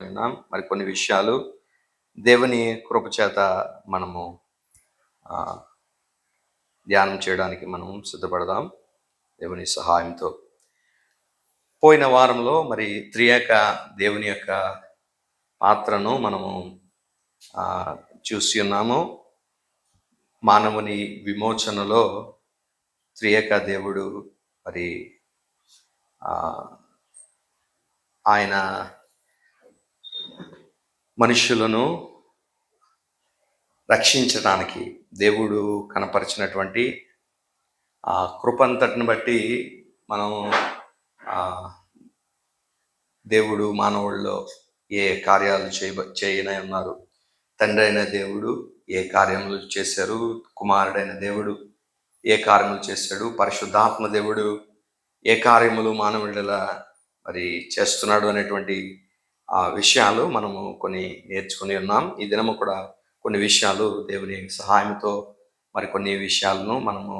విన్నాం. మరి కొన్ని విషయాలు దేవుని కృపచేత మనము ఆహ్, ధ్యానం చేయడానికి మనం సిద్ధపడదాం దేవుని సహాయంతో. పోయిన వారంలో మరి త్రియేక దేవుని యొక్క పాత్రను మనము ఆహ్, చూసి ఉన్నాము. మానవుని విమోచనలో త్రియేక దేవుడు మరి ఆహ్, ఆయన మనుష్యులను రక్షించడానికి దేవుడు కనపరిచినటువంటి ఆ కృపంతటిని బట్టి మనం దేవుడు మానవుల్లో ఏ కార్యాలు చేయనే ఉన్నారు. తండ్రి అయిన దేవుడు ఏ కార్యములు చేశారు, కుమారుడైన దేవుడు ఏ కార్యములు చేశాడు, పరిశుద్ధాత్మ దేవుడు ఏ కార్యములు మానవుడిలా మరి చేస్తున్నాడు అనేటువంటి ఆ విషయాలు మనము కొన్ని నేర్చుకుని ఉన్నాం. ఈ దినము కూడా కొన్ని విషయాలు దేవుని సహాయంతో మరి కొన్ని విషయాలను మనము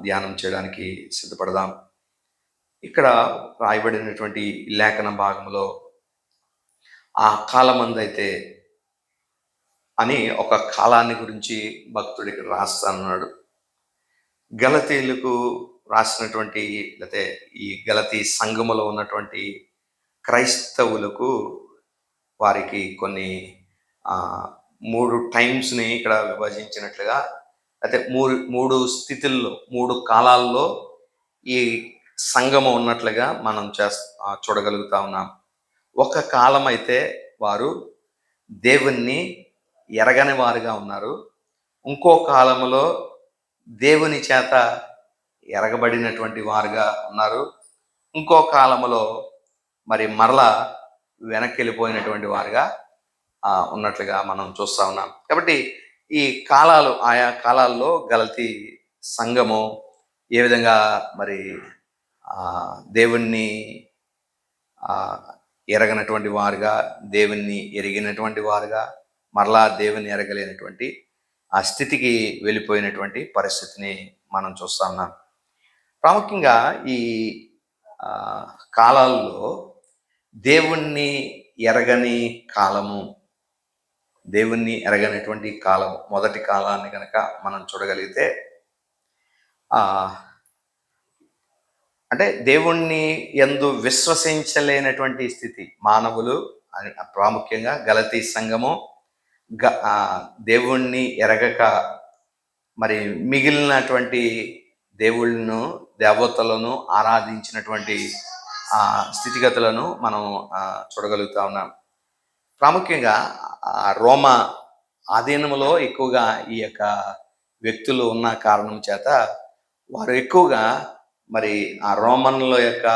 ధ్యానం చేయడానికి సిద్ధపడదాం. ఇక్కడ రాయబడినటువంటి లేఖన భాగంలో ఆ కాలమందైతే అని ఒక కాలాన్ని గురించి భక్తుడికి రాస్తానన్నాడు. గలతీయులకు రాసినటువంటి లేకపోతే ఈ గలతీ సంఘములో ఉన్నటువంటి క్రైస్తవులకు వారికి కొన్ని 3 టైమ్స్ని ఇక్కడ విభజించినట్లుగా అయితే మూడు స్థితుల్లో 3 కాలాల్లో ఈ సంఘము ఉన్నట్లుగా మనం చూడగలుగుతా ఉన్నాం. ఒక కాలం అయితే వారు దేవుణ్ణి ఎరగని వారుగా ఉన్నారు. ఇంకో కాలంలో దేవుని చేత ఎరగబడినటువంటి వారుగా ఉన్నారు. ఇంకో కాలంలో మరి మరలా వెనక్కి వెళ్ళిపోయినటువంటి వారుగా ఉన్నట్లుగా మనం చూస్తూ ఉన్నాం. కాబట్టి ఈ కాలాలు ఆయా కాలాల్లో గలతీ సంఘము ఏ విధంగా మరి దేవుణ్ణి ఎరగనటువంటి వారుగా, దేవుణ్ణి ఎరిగినటువంటి వారుగా, మరలా దేవుని ఎరగలేనటువంటి ఆ స్థితికి వెళ్ళిపోయినటువంటి పరిస్థితిని మనం చూస్తా ఉన్నాం. ప్రాముఖ్యంగా ఈ కాలాల్లో దేవుణ్ణి ఎరగని కాలము, దేవుణ్ణి ఎరగనటువంటి కాలం, మొదటి కాలాన్ని కనుక మనం చూడగలిగితే అంటే దేవుణ్ణి యందు విశ్వసించలేనటువంటి స్థితి మానవులు, ప్రాముఖ్యంగా గలతీ సంఘము దేవుణ్ణి ఎరగక మరి మిగిలినటువంటి దేవుళ్ళను, దేవతలను ఆరాధించినటువంటి స్థితిగతులను మనం చూడగలుగుతా ఉన్నాం. ప్రాముఖ్యంగా రోమా ఆధీనంలో ఎక్కువగా ఈ యొక్క వ్యక్తులు ఉన్న కారణం చేత వారు ఎక్కువగా మరి ఆ రోమన్ల యొక్క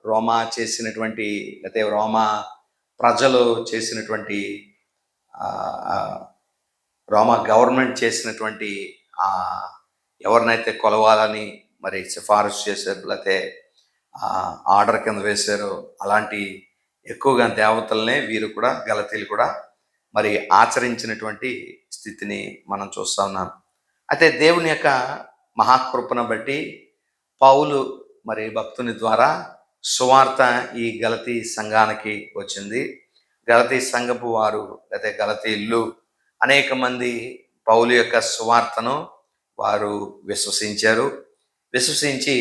రోమా చేసినటువంటి లేకపోతే రోమా ప్రజలు చేసినటువంటి రోమా గవర్నమెంట్ చేసినటువంటి ఎవరినైతే కొలవాలని మరి సిఫారసు చేశారు లేకపోతే ఆర్డర్ కింద వేశారో అలాంటి ఎక్కువగా దేవతలనే వీరు కూడా గలతీలు కూడా మరి ఆచరించినటువంటి స్థితిని మనం చూస్తూ ఉన్నాం. అయితే దేవుని యొక్క మహాకృపను బట్టి పౌలు మరి భక్తుని ద్వారా సువార్త ఈ గలతీ సంఘానికి వచ్చింది. గలతీ సంఘపు వారు లేకపోతే గలతీయులు అనేక మంది పౌలు యొక్క సువార్తను వారు విశ్వసించి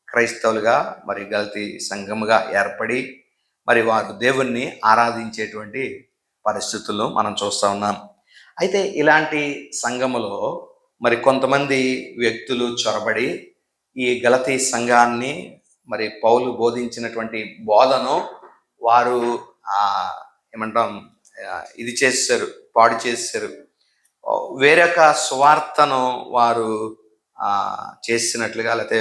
క్రైస్తవులుగా మరి గలతీ సంఘముగా ఏర్పడి మరి వారు దేవుణ్ణి ఆరాధించేటువంటి పరిస్థితుల్లో మనం చూస్తూ ఉన్నాం. అయితే ఇలాంటి సంఘములో మరి కొంతమంది వ్యక్తులు చొరబడి ఈ గలతీ సంఘాన్ని మరి పౌలు బోధించినటువంటి బోధను వారు ఏమంటాం ఇది చేశారు, పాడు చేశారు. వేరొక సువార్తను వారు చేసినట్లుగా లేకపోతే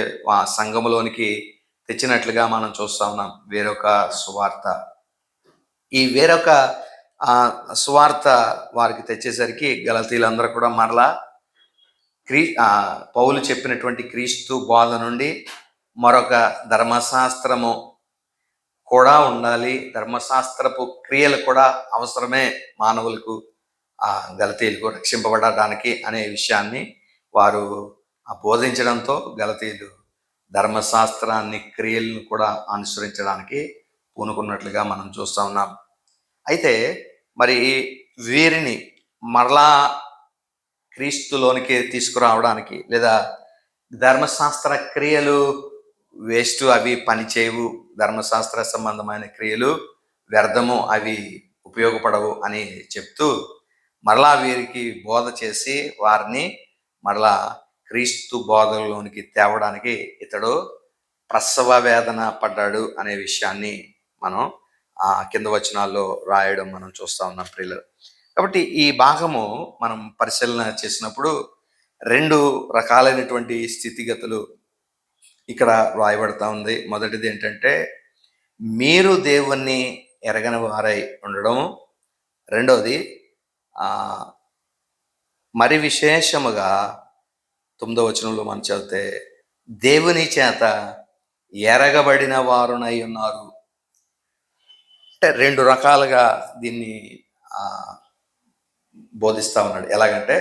సంఘములోనికి తెచ్చినట్లుగా మనం చూస్తూ ఉన్నాం. వేరొక సువార్త, ఈ వేరొక సువార్త వారికి తెచ్చేసరికి గలతీలందరూ కూడా మరలా పౌలు చెప్పినటువంటి క్రీస్తు బోధ నుండి మరొక ధర్మశాస్త్రము కూడా ఉండాలి, ధర్మశాస్త్రపు క్రియలు కూడా అవసరమే మానవులకు, గలతీయులకు రక్షింపబడడానికి అనే విషయాన్ని వారు బోధించడంతో గలతీయులు ధర్మశాస్త్రాన్ని క్రియలను కూడా అనుసరించడానికి పూనుకున్నట్లుగా మనం చూస్తూ ఉన్నాం. అయితే మరి వీరిని మరలా క్రీస్తులోనికి తీసుకురావడానికి, లేదా ధర్మశాస్త్ర క్రియలు వేస్ట్, అవి పనిచేయవు, ధర్మశాస్త్ర సంబంధమైన క్రియలు వ్యర్థము, అవి ఉపయోగపడవు అని చెప్తూ మరలా వీరికి బోధ చేసి వారిని మరలా క్రీస్తు బోధలోనికి తేవడానికి ఇతడు ప్రసవ వేదన పడ్డాడు అనే విషయాన్ని మనం కింద వచనాల్లో రాయడం మనం చూస్తూ ఉన్నాం ప్రియులు. కాబట్టి ఈ భాగము మనం పరిశీలన చేసినప్పుడు 2 రకాలైనటువంటి స్థితిగతులు ఇక్కడ రాయబడతా ఉంది. మొదటిది ఏంటంటే, మీరు దేవుణ్ణి ఎరగని వారై ఉండడం. రెండవది మరి విశేషముగా 9వ వచనంలో మనం చదివితే, దేవుని చేత ఎరగబడిన వారునై ఉన్నారు. అంటే 2 రకాలుగా దీన్ని బోధిస్తా ఉన్నాడు. ఎలాగంటే,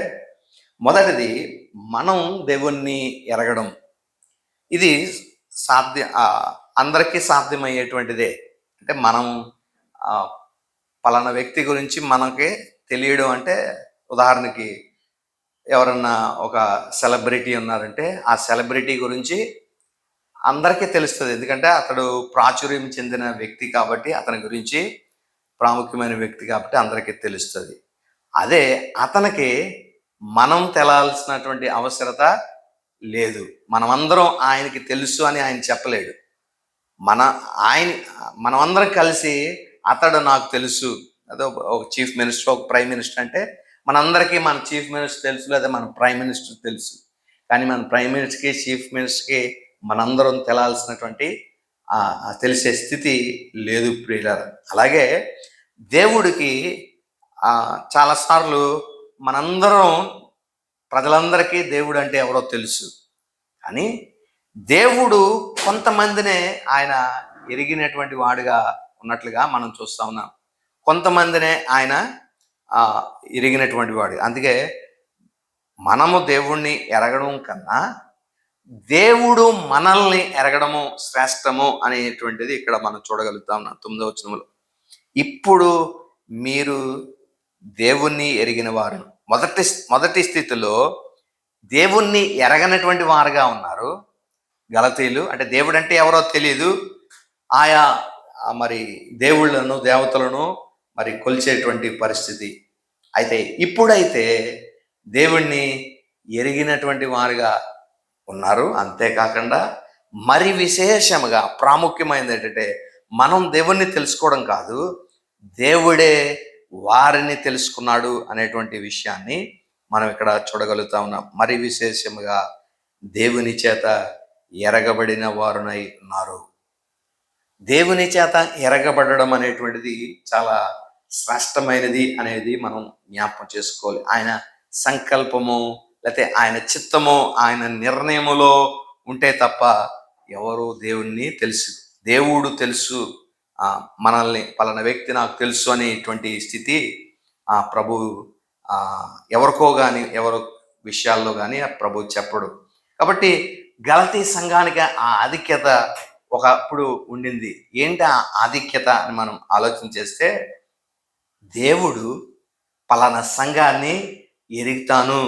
మొదటిది మనం దేవుణ్ణి ఎరగడం. ఇది అందరికీ సాధ్యమయ్యేటువంటిదే. అంటే మనం పలానా వ్యక్తి గురించి మనకి తెలియడం అంటే, ఉదాహరణకి ఎవరన్నా ఒక సెలబ్రిటీ ఉన్నారంటే ఆ సెలబ్రిటీ గురించి అందరికీ తెలుస్తుంది. ఎందుకంటే అతడు ప్రాచుర్యం చెందిన వ్యక్తి కాబట్టి, అతని గురించి ప్రాముఖ్యమైన వ్యక్తి కాబట్టి అందరికీ తెలుస్తుంది. అదే అతనికి మనం తెలాల్సినటువంటి అవసరత లేదు. మనమందరం ఆయనకి తెలుసు అని ఆయన చెప్పలేడు. మనమందరం కలిసి అతడు నాకు తెలుసు, అదే ఒక చీఫ్ మినిస్టర్, ఒక ప్రైమ్ మినిస్టర్ అంటే మనందరికీ మన చీఫ్ మినిస్టర్ తెలుసు, లేదా మన ప్రైమ్ మినిస్టర్ తెలుసు. కానీ మన ప్రైమ్ మినిస్టర్కి, చీఫ్ మినిస్టర్కి మనందరం తెలాల్సినటువంటి తెలిసే స్థితి లేదు ప్రియులారా. అలాగే దేవుడికి చాలాసార్లు మనందరం, ప్రజలందరికీ దేవుడు అంటే ఎవరో తెలుసు. కానీ దేవుడు కొంతమందినే ఆయన ఎరిగినటువంటి వాడుగా ఉన్నట్లుగా మనం చూస్తా ఉన్నాం. కొంతమందినే ఆయన ఎరిగినటువంటి వాడు. అందుకే మనము దేవుణ్ణి ఎరగడం కన్నా దేవుడు మనల్ని ఎరగడము శ్రేష్టము అనేటువంటిది ఇక్కడ మనం చూడగలుగుతా ఉన్నాం 9వ వచనంలో. ఇప్పుడు మీరు దేవుణ్ణి ఎరిగిన వారు. మొదటి స్థితిలో దేవుణ్ణి ఎరగనటువంటి వారుగా ఉన్నారు గలతీయులు. అంటే దేవుడు అంటే ఎవరో తెలియదు, ఆయా మరి దేవుళ్ళను, దేవతలను మరి కొలిచేటువంటి పరిస్థితి. అయితే ఇప్పుడైతే దేవుణ్ణి ఎరిగినటువంటి వారుగా ఉన్నారు. అంతేకాకుండా మరి విశేషముగా ప్రాముఖ్యమైనది ఏంటంటే, మనం దేవుణ్ణి తెలుసుకోవడం కాదు, దేవుడే వారిని తెలుసుకున్నాడు అనేటువంటి విషయాన్ని మనం ఇక్కడ చూడగలుగుతా ఉన్నాం. మరి విశేషముగా దేవుని చేత ఎరగబడిన వారునై ఉన్నారు. దేవుని చేత ఎరగబడడం అనేటువంటిది చాలా శ్రేష్టమైనది అనేది మనం జ్ఞాపకం చేసుకోవాలి. ఆయన సంకల్పము, లేకపోతే ఆయన చిత్తము, ఆయన నిర్ణయములో ఉంటే తప్ప ఎవరు దేవుణ్ణి తెలుసు. దేవుడు తెలుసు, మనల్ని పలానా వ్యక్తి నాకు తెలుసు అనేటువంటి స్థితి ప్రభు ఎవరికో కానీ, ఎవరో విషయాల్లో కానీ ప్రభు చెప్పడు. కాబట్టి గలతీ సంఘానికి ఆ ఆధిక్యత ఒకప్పుడు ఉండింది. ఏంటి ఆ ఆధిక్యత అని మనం ఆలోచన చేస్తే, దేవుడు పలానా సంఘాన్ని ఎరుగుతాను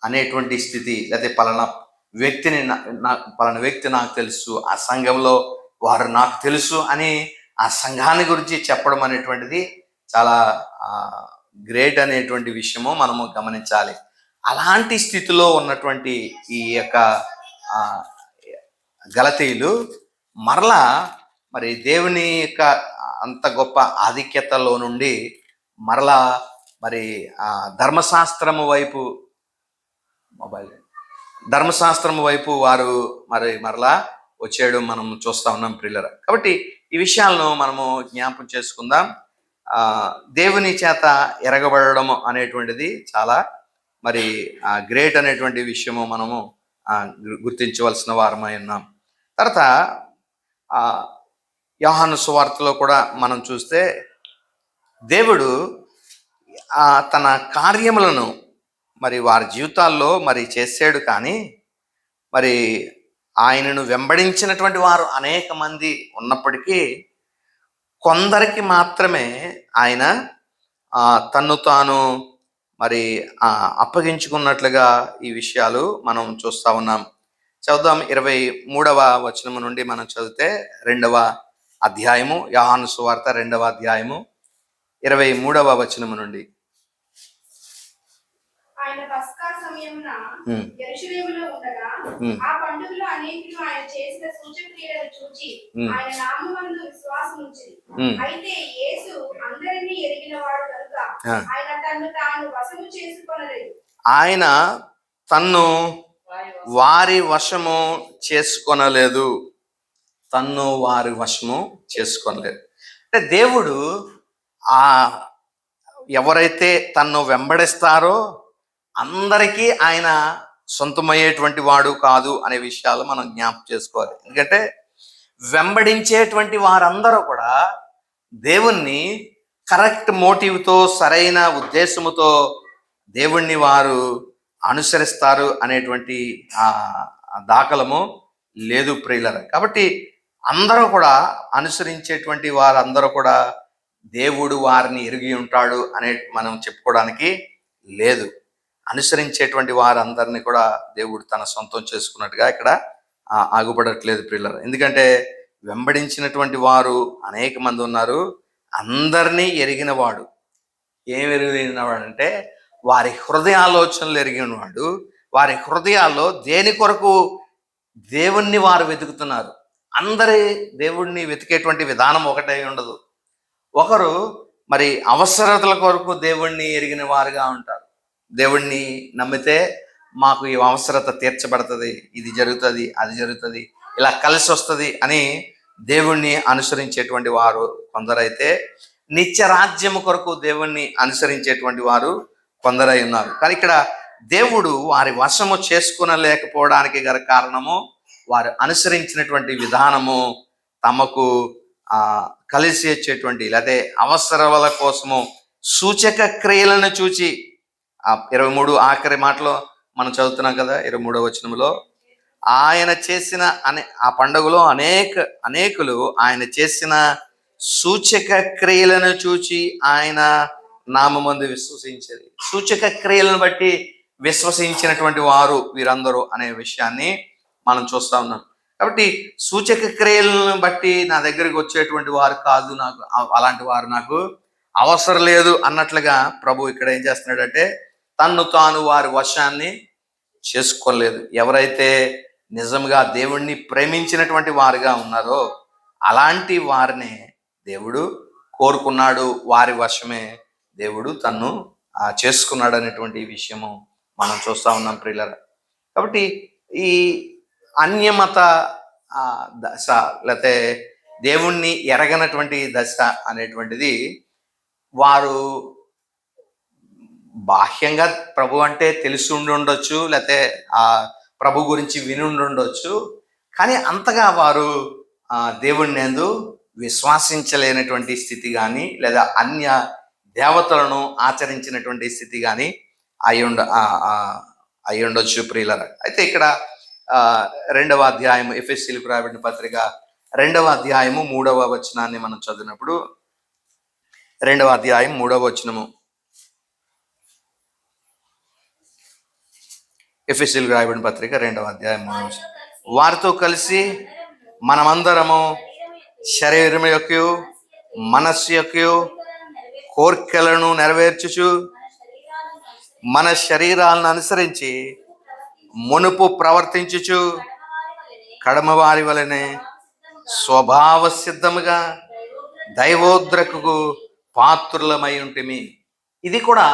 అనేటువంటి స్థితి, లేకపోతే పలానా వ్యక్తి నాకు తెలుసు, ఆ సంఘంలో వారు నాకు తెలుసు అని ఆ సంఘాన్ని గురించి చెప్పడం అనేటువంటిది చాలా గ్రేట్ అనేటువంటి విషయము మనము గమనించాలి. అలాంటి స్థితిలో ఉన్నటువంటి ఈ యొక్క గలతీయులు మరలా మరి దేవుని యొక్క అంత గొప్ప ఆధిక్యతలో నుండి మరలా మరి ధర్మశాస్త్రము వైపు వారు మరలా వచ్చేయడం మనం చూస్తూ ఉన్నాం ప్రియులారా. కాబట్టి ఈ విషయాలను మనము జ్ఞాపకం చేసుకుందాం. దేవుని చేత ఎరగబడడం అనేటువంటిది చాలా మరి గ్రేట్ అనేటువంటి విషయము మనము గుర్తించవలసిన వారమై ఉన్నాం. తర్వాత యోహాను సువార్తలో కూడా మనం చూస్తే, దేవుడు తన కార్యములను మరి వారి జీవితాల్లో మరి చేసాడు. కానీ మరి ఆయనను వెంబడించినటువంటి వారు అనేక మంది ఉన్నప్పటికీ కొందరికి మాత్రమే ఆయన తన్ను తాను మరి అప్పగించుకున్నట్లుగా ఈ విషయాలు మనం చూస్తూ ఉన్నాం. చదువుదాం. 23వ వచనము నుండి మనం చదివితే 2వ అధ్యాయము, యోహాను సువార్త 2వ అధ్యాయము 23వ వచనము నుండి. ఆయన పస్కా సమయమున యెరూషలేములో ఉండగా ఆ పండుగలో అనేకులు ఆయన చేసిన సూచక్రియలను చూచి ఆయన నామమందు విశ్వాసం ఉంచిరి. అయితే యేసు అందరినీ ఎరిగినవాడు కనుక ఆయన తన్ను తాను వశము చేసుకొనలేదు. ఆయన తన్ను వారి వశము చేసుకొనలేదు. తన్ను వారి వశము చేసుకోనలేదు అంటే దేవుడు ఎవరైతే తన్ను వెంబడిస్తారో అందరికీ ఆయన సొంతమయ్యేటువంటి వాడు కాదు అనే విషయాలు మనం జ్ఞాపకం చేసుకోవాలి. ఎందుకంటే వెంబడించేటువంటి వారందరూ కూడా దేవుణ్ణి కరెక్ట్ మోటివ్తో, సరైన ఉద్దేశముతో దేవుణ్ణి వారు అనుసరిస్తారు అనేటువంటి దాఖలము లేదు ప్రియులరా. కాబట్టి అందరూ కూడా అనుసరించేటువంటి వారందరూ కూడా దేవుడు వారిని ఎరిగి ఉంటాడు అనే మనం చెప్పుకోవడానికి లేదు. అనుసరించేటువంటి వారందరినీ కూడా దేవుడు తన సొంతం చేసుకున్నట్టుగా ఇక్కడ ఆగుపడట్లేదు ప్రియులరా. ఎందుకంటే వెంబడించినటువంటి వారు అనేక మంది ఉన్నారు. అందరినీ ఎరిగిన వాడు. ఏమి ఎరిగినవాడు అంటే వారి హృదయాలోచనలు ఎరిగినవాడు. వారి హృదయాల్లో దేని కొరకు దేవుణ్ణి వారు వెతుకుతున్నారు. అందరి దేవుణ్ణి వెతికేటువంటి విధానం ఒకటే ఉండదు. ఒకరు మరి అవసరతల కొరకు దేవుణ్ణి ఎరిగిన వారుగా ఉంటారు. దేవుణ్ణి నమ్మితే మాకు ఈ అవసరత తీర్చబడుతుంది, ఇది జరుగుతుంది, అది జరుగుతుంది, ఇలా కలిసి వస్తుంది అని దేవుణ్ణి అనుసరించేటువంటి వారు కొందరైతే, నిత్య రాజ్యము కొరకు దేవుణ్ణి అనుసరించేటువంటి వారు కొందరై ఉన్నారు. కానీ ఇక్కడ దేవుడు వారి వశము చేసుకునలేకపోవడానికి గల కారణము వారు అనుసరించినటువంటి విధానము తమకు కలిసి వచ్చేటువంటి లేకపోతే అవసరాల కోసము సూచక క్రియలను చూచి 23 ఆఖరి మాటలో మనం చదువుతున్నాం కదా, 23వ వచనంలో ఆయన చేసిన ఆ పండుగలో అనేకులు ఆయన చేసిన సూచక క్రియలను చూచి ఆయన నామమందు విశ్వసించారు. సూచక క్రియలను బట్టి విశ్వసించినటువంటి వారు వీరందరూ అనే విషయాన్ని మనం చూస్తా ఉన్నాం. కాబట్టి సూచక క్రియలను బట్టి నా దగ్గరికి వచ్చేటువంటి వారు కాదు, నాకు అలాంటి వారు నాకు అవసరం లేదు అన్నట్లుగా ప్రభు ఇక్కడ ఏం చేస్తున్నాడంటే తన్ను తాను వారి వశాన్ని చేసుకోలేదు. ఎవరైతే నిజంగా దేవుణ్ణి ప్రేమించినటువంటి వారుగా ఉన్నారో అలాంటి వారినే దేవుడు కోరుకున్నాడు. వారి వశమే దేవుడు తన్ను చేసుకున్నాడు అనేటువంటి విషయము మనం చూస్తూ ఉన్నాం ప్రియులరా. కాబట్టి ఈ అన్యమత దశ లేకపోతే దేవుణ్ణి ఎరగనటువంటి దశ అనేటువంటిది వారు బాహ్యంగా ప్రభు అంటే తెలిసి ఉండొచ్చు, లేకపోతే ఆ ప్రభు గురించి విని ఉండొచ్చు. కానీ అంతగా వారు దేవుణ్ణి యందు విశ్వాసించలేనటువంటి స్థితి కానీ, లేదా అన్య దేవతలను ఆచరించినటువంటి స్థితి కానీ అయి ఉండొచ్చు ప్రియులరా. అయితే ఇక్కడ 2వ అధ్యాయము ఎఫెసీయులకు రాయబడిన పత్రిక 2వ అధ్యాయము 3వ వచనాన్ని మనం చదివినప్పుడు 2వ అధ్యాయం 3వ వచనము, ఎఫెసీయులకు రాయబడిన పత్రిక 2వ అధ్యాయం 3వ వచనం, వారితో కలిసి మనమందరము శరీరం యొక్క మనస్సు యొక్క కోర్కెలను నెరవేర్చుచు మన శరీరాలను అనుసరించి మునుపు ప్రవర్తించుచు కడమవారి వలనే స్వభావ సిద్ధముగా దైవోద్రకకు పాత్రులమై ఉంటిమి. ఇది కూడా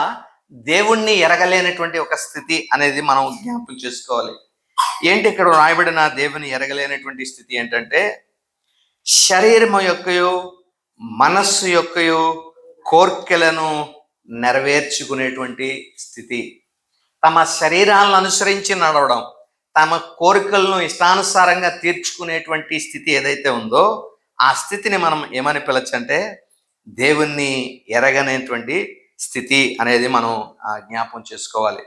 దేవుణ్ణి ఎరగలేనటువంటి ఒక స్థితి అనేది మనం జ్ఞాపకం చేసుకోవాలి. ఏంటి ఇక్కడ రాయబడిన దేవుని ఎరగలేనటువంటి స్థితి ఏంటంటే శరీరము యొక్కయో మనస్సు యొక్కయో కోర్కెలను నెరవేర్చుకునేటువంటి స్థితి. తమ శరీరాలను అనుసరించి నడవడం, తమ కోరికలను ఇష్టానుసారంగా తీర్చుకునేటువంటి స్థితి ఏదైతే ఉందో ఆ స్థితిని మనం ఏమని పిలచంటే దేవుణ్ణి ఎరగనేటువంటి స్థితి అనేది మనం జ్ఞాపకం చేసుకోవాలి.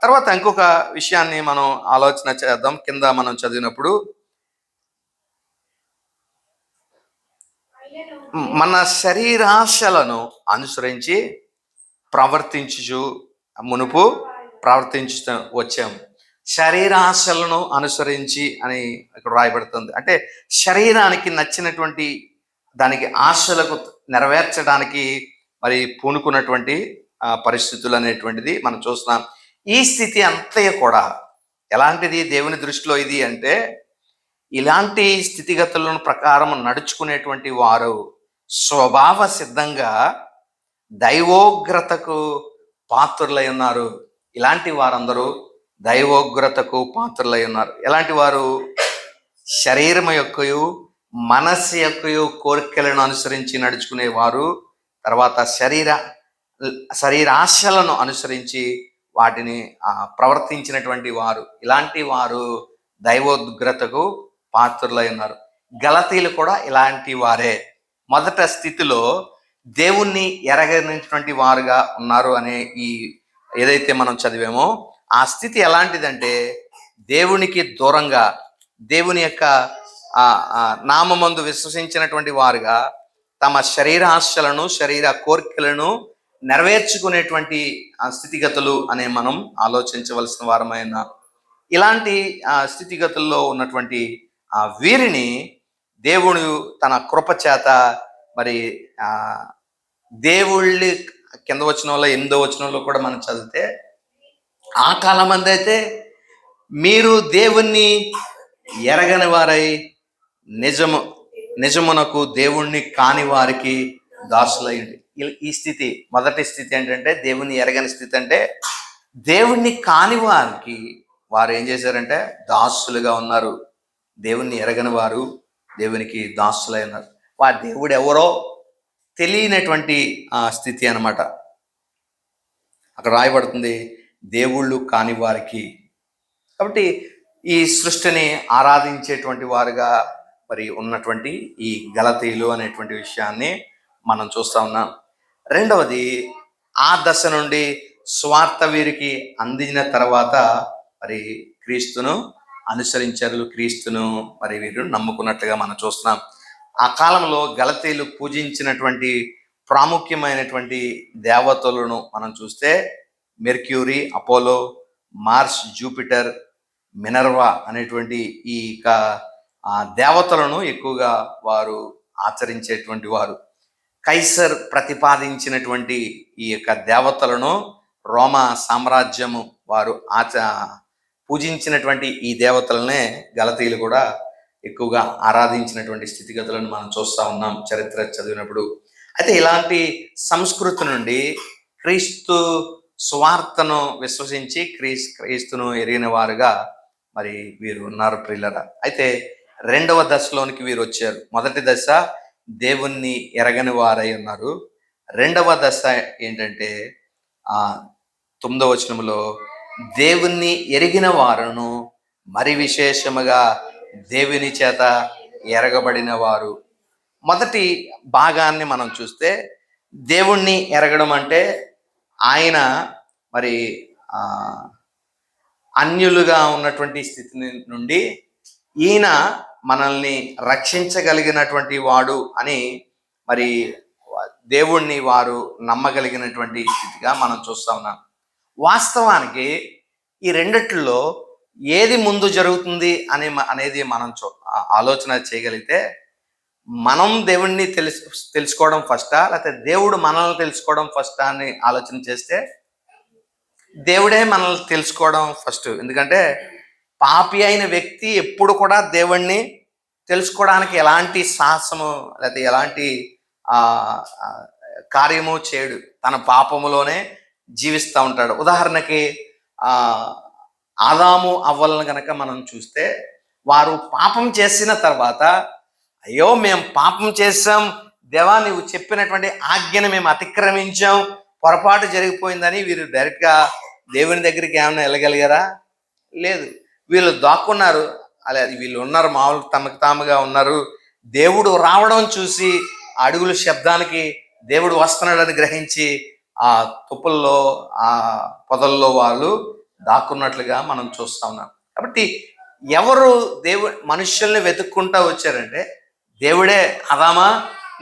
తర్వాత ఇంకొక విషయాన్ని మనం ఆలోచన చేద్దాం. కింద మనం చదివినప్పుడు మన శరీరాశలను అనుసరించి ప్రవర్తించు మునుపు ప్రవర్తించు వచ్చాం. శరీరాశలను అనుసరించి అని ఇక్కడ రాయబడుతుంది. అంటే శరీరానికి నచ్చినటువంటి దానికి ఆశలకు నెరవేర్చడానికి మరి పూనుకున్నటువంటి పరిస్థితులు అనేటువంటిది మనం చూస్తున్నాం. ఈ స్థితి అంతయు కూడా ఎలాంటిది దేవుని దృష్టిలో ఇది అంటే, ఇలాంటి స్థితిగతులను ప్రకారం నడుచుకునేటువంటి వారు స్వభావ సిద్ధంగా దైవోగ్రతకు పాత్రులై ఉన్నారు. ఇలాంటి వారందరూ దైవోగ్రతకు పాత్రులై ఉన్నారు. ఎలాంటి వారు? శరీరం యొక్కయు మనస్సు యొక్కయు కోరికలను అనుసరించి నడుచుకునేవారు, తర్వాత శరీరాశలను అనుసరించి వాటిని ప్రవర్తించినటువంటి వారు. ఇలాంటి వారు దైవోగ్రతకు పాత్రులై ఉన్నారు. గలతీలు కూడా ఇలాంటి వారే. మొదట స్థితిలో దేవుణ్ణి ఎరగనిటువంటి వారుగా ఉన్నారు అనే ఈ ఏదైతే మనం చదివామో ఆ స్థితి ఎలాంటిదంటే, దేవునికి దూరంగా దేవుని యొక్క నామమందు విశ్వసించినటువంటి వారుగా తమ శరీరాశలను శరీర కోరికలను నెరవేర్చుకునేటువంటి స్థితిగతులు అనే మనం ఆలోచించవలసిన వారమైన ఇలాంటి స్థితిగతుల్లో ఉన్నటువంటి వీరిని దేవుడు తన కృప చేత మరి దేవుళ్ళి కింద వచనంలో 8వ వచనంలో కూడా మనం చదివితే, ఆ కాలం అందైతే మీరు దేవుణ్ణి ఎరగని వారై నిజమునకు దేవుణ్ణి కాని వారికి దాసులయ్యండి. ఈ స్థితి మొదటి స్థితి ఏంటంటే, దేవుణ్ణి ఎరగని స్థితి. అంటే దేవుణ్ణి కాని వారికి వారు ఏం చేశారంటే దాసులుగా ఉన్నారు. దేవుణ్ణి ఎరగని వారు దేవునికి దాసులై ఉన్నారు. వారి దేవుడు ఎవరో తెలియనటువంటి స్థితి అన్నమాట. అక్కడ రాయబడుతుంది దేవుళ్ళు కాని వారికి. కాబట్టి ఈ సృష్టిని ఆరాధించేటువంటి వారుగా మరి ఉన్నటువంటి ఈ గలతీయులు అనేటువంటి విషయాన్ని మనం చూస్తూ ఉన్నాం. రెండవది, ఆ దశ నుండి స్వార్థ వీరికి అందిన తర్వాత మరి క్రీస్తును అనుసరించారు, క్రీస్తును మరి వీరు నమ్ముకున్నట్లుగా మనం చూస్తున్నాం. ఆ కాలంలో గలతీయులు పూజించినటువంటి ప్రాముఖ్యమైనటువంటి దేవతలను మనం చూస్తే Mercury, Apollo, Mars, Jupiter, Minerva అనేటువంటి ఈ దేవతలను ఎక్కువగా వారు ఆచరించేటువంటి వారు. కైసర్ ప్రతిపాదించినటువంటి ఈ యొక్క దేవతలను రోమా సామ్రాజ్యము వారు పూజించినటువంటి ఈ దేవతలనే గలతీయులు కూడా ఎక్కువగా ఆరాధించినటువంటి స్థితిగతులను మనం చూస్తూ ఉన్నాం చరిత్ర చదివినప్పుడు. అయితే ఇలాంటి సంస్కృతి నుండి క్రీస్తు స్వార్థను విశ్వసించి క్రీస్తును ఎరిగిన వారుగా మరి వీరు ఉన్నారు ప్రియులరా. అయితే రెండవ దశలోనికి వీరు వచ్చారు. మొదటి దశ దేవుణ్ణి ఎరగని వారై ఉన్నారు. రెండవ దశ ఏంటంటే 9వ వచనంలో దేవుణ్ణి ఎరిగిన వారును మరి విశేషముగా దేవుని చేత ఎరగబడిన వారు. మొదటి భాగాన్ని మనం చూస్తే దేవుణ్ణి ఎరగడం అంటే ఆయన మరి అన్యులుగా ఉన్నటువంటి స్థితి నుండి ఈయన మనల్ని రక్షించగలిగినటువంటి వాడు అని మరి దేవుణ్ణి వారు నమ్మగలిగినటువంటి స్థితిగా మనం చూస్తా ఉన్నాం. వాస్తవానికి ఈ రెండిట్లో ఏది ముందు జరుగుతుంది అనేది మనం ఆలోచన చేయగలిగితే, మనం దేవుణ్ణి తెలుసుకోవడం ఫస్టా లేకపోతే దేవుడు మనల్ని తెలుసుకోవడం ఫస్టా అని ఆలోచన చేస్తే దేవుడే మనల్ని తెలుసుకోవడం ఫస్ట్. ఎందుకంటే పాపి అయిన వ్యక్తి ఎప్పుడు కూడా దేవుణ్ణి తెలుసుకోవడానికి ఎలాంటి సాహసము లేకపోతే ఎలాంటి కార్యము చేయడు. తన పాపములోనే జీవిస్తూ ఉంటాడు. ఉదాహరణకి ఆదాము అవ్వలను కనుక మనం చూస్తే, వారు పాపం చేసిన తర్వాత అయ్యో మేము పాపం చేసాం, దేవా నువ్వు చెప్పినటువంటి ఆజ్ఞను మేము అతిక్రమించాం, పొరపాటు జరిగిపోయిందని వీరు డైరెక్ట్గా దేవుని దగ్గరికి ఏమైనా వెళ్ళగలిగారా? లేదు. వీళ్ళు దాక్కున్నారు. అలా వీళ్ళు ఉన్నారు, మామూలు తమకు తాముగా ఉన్నారు. దేవుడు రావడం చూసి అడుగుల శబ్దానికి దేవుడు వస్తున్నాడని గ్రహించి ఆ తుప్పుల్లో ఆ పొదల్లో వాళ్ళు దాక్కున్నట్లుగా మనం చూస్తా ఉన్నాం. కాబట్టి ఎవరు మనుషుల్ని వెతుక్కుంటా వచ్చారంటే దేవుడే. ఆదామా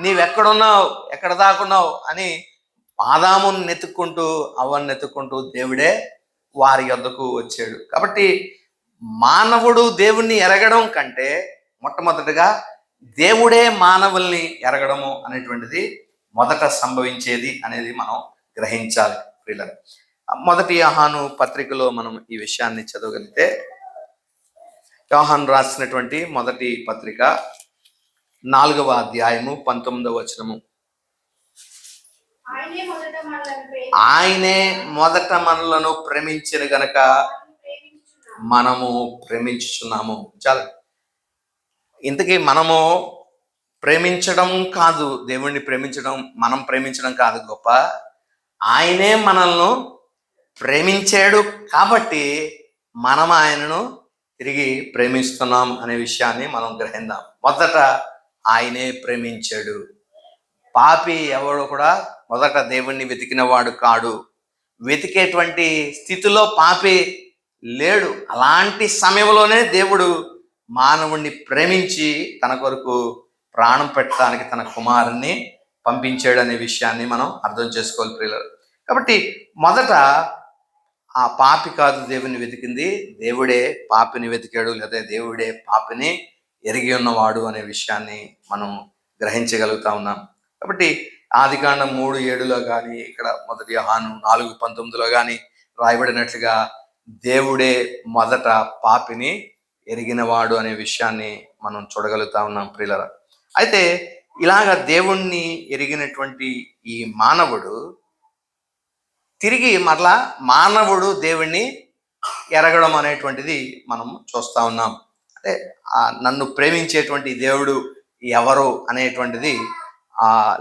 నీవెక్కడున్నావు, ఎక్కడ దాకున్నావు అని ఆదాముని నెతుక్కుంటూ అవ్వని నెతుక్కుంటూ దేవుడే వారి యొద్దకు వచ్చాడు. కాబట్టి మానవుడు దేవుణ్ణి ఎరగడం కంటే మొట్టమొదటిగా దేవుడే మానవుల్ని ఎరగడము అనేటువంటిది మొదట సంభవించేది అనేది మనం గ్రహించాలి ప్రియులారా. మొదటి యోహాను పత్రికలో మనం ఈ విషయాన్ని చదవగలిగితే, యోహాను రాసినటువంటి మొదటి పత్రిక 4వ అధ్యాయము 19వ వచనము. ఆయనే మొదట ఆయనే మొదట మనలను ప్రేమించిన గనక మనము ప్రేమించుచున్నాము. చాలా ఇంతకీ మనము ప్రేమించడం కాదు, దేవుణ్ణి ప్రేమించడం, మనం ప్రేమించడం కాదు గొప్ప. ఆయనే మనల్ని ప్రేమించాడు కాబట్టి మనం ఆయనను తిరిగి ప్రేమిస్తున్నాం అనే విషయాన్ని మనం గ్రహిద్దాం. మొదట ఆయనే ప్రేమించాడు. పాపి ఎవడు కూడా మొదట దేవుణ్ణి వెతికిన వాడు కాడు. వెతికేటువంటి స్థితిలో పాపి లేడు. అలాంటి సమయంలోనే దేవుడు మానవుణ్ణి ప్రేమించి తన కొరకు ప్రాణం పెట్టడానికి తన కుమారుణ్ణి పంపించాడు అనే విషయాన్ని మనం అర్థం చేసుకోవాలి ప్రియులారా. కాబట్టి మొదట ఆ పాపి కాదు దేవుని వెతికింది, దేవుడే పాపిని వెతికాడు, లేదా దేవుడే పాపిని ఎరిగి ఉన్నవాడు అనే విషయాన్ని మనం గ్రహించగలుగుతా ఉన్నాం. కాబట్టి ఆదికాండం 3:7లో కానీ, ఇక్కడ మొదటి యోహాను 4:19లో కానీ రాయబడినట్లుగా దేవుడే మొదట పాపిని ఎరిగినవాడు అనే విషయాన్ని మనం చూడగలుగుతా ఉన్నాం ప్రియులారా. అయితే ఇలాగ దేవుణ్ణి ఎరిగినటువంటి ఈ మానవుడు తిరిగి మరలా మానవుడు దేవుణ్ణి ఎరగడం అనేటువంటిది మనం చూస్తూ ఉన్నాం. అంటే నన్ను ప్రేమించేటువంటి దేవుడు ఎవరు అనేటువంటిది,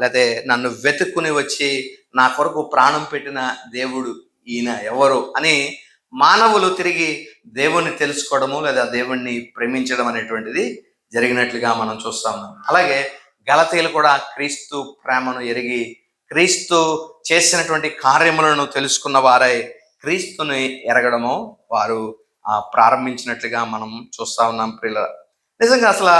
లేకపోతే నన్ను వెతుక్కుని వచ్చి నా కొరకు ప్రాణం పెట్టిన దేవుడు ఈయన ఎవరు అని మానవులు తిరిగి దేవుణ్ణి తెలుసుకోవడము లేదా దేవుణ్ణి ప్రేమించడం అనేటువంటిది జరిగినట్లుగా మనం చూస్తా ఉన్నాం. అలాగే గలతీయులు కూడా క్రీస్తు ప్రేమను ఎరిగి క్రీస్తు చేసినటువంటి కార్యములను తెలుసుకున్న వారై క్రీస్తుని ఎరగడము వారు ప్రారంభించినట్లుగా మనం చూస్తా ఉన్నాం ప్రియులారా. నిజంగా అసలు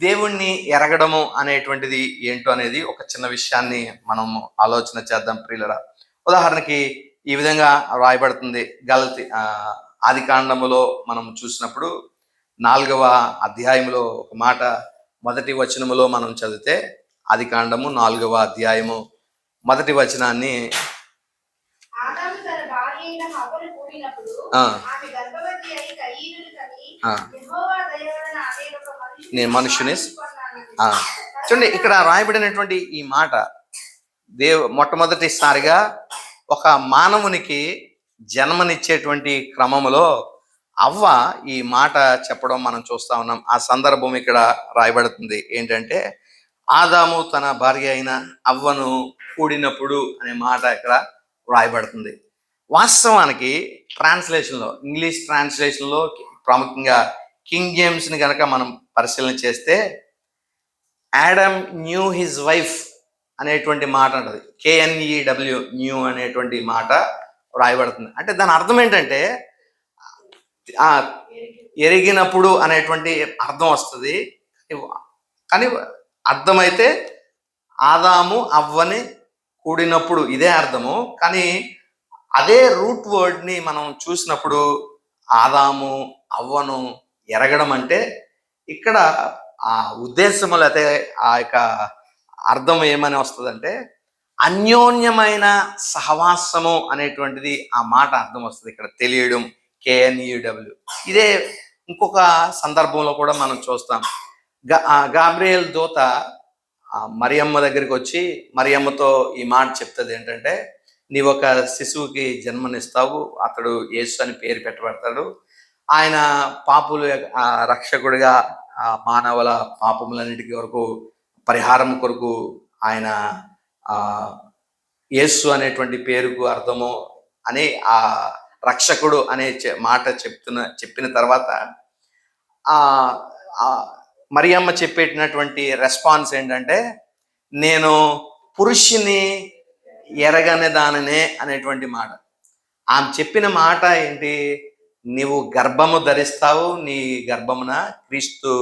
దేవుణ్ణి ఎరగడము అనేటువంటిది ఏంటో అనేది ఒక చిన్న విషయాన్ని మనం ఆలోచన చేద్దాం ప్రియులారా. ఉదాహరణకి ఈ విధంగా రాయబడుతుంది ఆదికాండములో మనం చూసినప్పుడు 4వ అధ్యాయంలో ఒక మాట మొదటి వచనములో మనం చదివితే, ఆదికాండము 4వ అధ్యాయము మొదటి వచనాన్ని, ఆదాము తన భార్య అయిన హవ్వను కూడినప్పుడు ఆమె గర్భవతి అయి కయీనును కని యెహోవా దయ వలన ఆమె ఒక నేను మనుషుని చూడండి. ఇక్కడ రాయబడినటువంటి ఈ మాట మొట్టమొదటిసారిగా ఒక మానవునికి జన్మనిచ్చేటువంటి క్రమములో అవ్వ ఈ మాట చెప్పడం మనం చూస్తా ఉన్నాం. ఆ సందర్భం ఇక్కడ రాయబడుతుంది ఏంటంటే, ఆదాము తన భార్య అయిన అవ్వను కూడినప్పుడు అనే మాట ఇక్కడ రాయబడుతుంది. వాస్తవానికి ట్రాన్స్లేషన్లో, ఇంగ్లీష్ ట్రాన్స్లేషన్లో ప్రాముఖ్యంగా కింగ్ జేమ్స్ని కనుక మనం పరిశీలన చేస్తే ఆడమ్ న్యూ హిజ్ వైఫ్ అనేటువంటి మాట ఉంటుంది. KNEW న్యూ అనేటువంటి మాట రాయబడుతుంది. అంటే దాని అర్థం ఏంటంటే ఎరిగినప్పుడు అనేటువంటి అర్థం వస్తుంది. కానీ అర్థమైతే ఆదాము అవ్వని కూడినప్పుడు ఇదే అర్థము. కానీ అదే రూట్ వర్డ్ని మనం చూసినప్పుడు ఆదాము అవ్వను ఎరగడం అంటే ఇక్కడ ఆ ఉద్దేశము లేకపోతే ఆ యొక్క అర్థం ఏమని వస్తుందంటే అన్యోన్యమైన సహవాసము అనేటువంటిది ఆ మాట అర్థం వస్తుంది ఇక్కడ తెలియడం. KNEW ఇదే ఇంకొక సందర్భంలో కూడా మనం చూస్తాం. గాబ్రియల్ దూత మరియమ్మ దగ్గరికి వచ్చి మరియమ్మతో ఈ మాట చెప్తుంది ఏంటంటే, నీవు ఒక శిశువుకి జన్మనిస్తావు, అతడు యేసు అని పేరు పెట్టబడతాడు, ఆయన పాపుల రక్షకుడిగా మానవుల పాపములన్నిటికీ వరకు పరిహారం కొరకు ఆయన యేసు అనేటువంటి పేరుకు అర్థము అని ఆ రక్షకుడు అనే మాట చెప్పిన తర్వాత మరియమ్మ చెప్పేటటువంటి రెస్పాన్స్ ఏంటంటే, నేను పురుషుని ఎరగని దానినే అనేటువంటి మాట. ఆమె చెప్పిన మాట ఏంటి, నీవు గర్భము ధరిస్తావు, నీ గర్భమున క్రీస్తు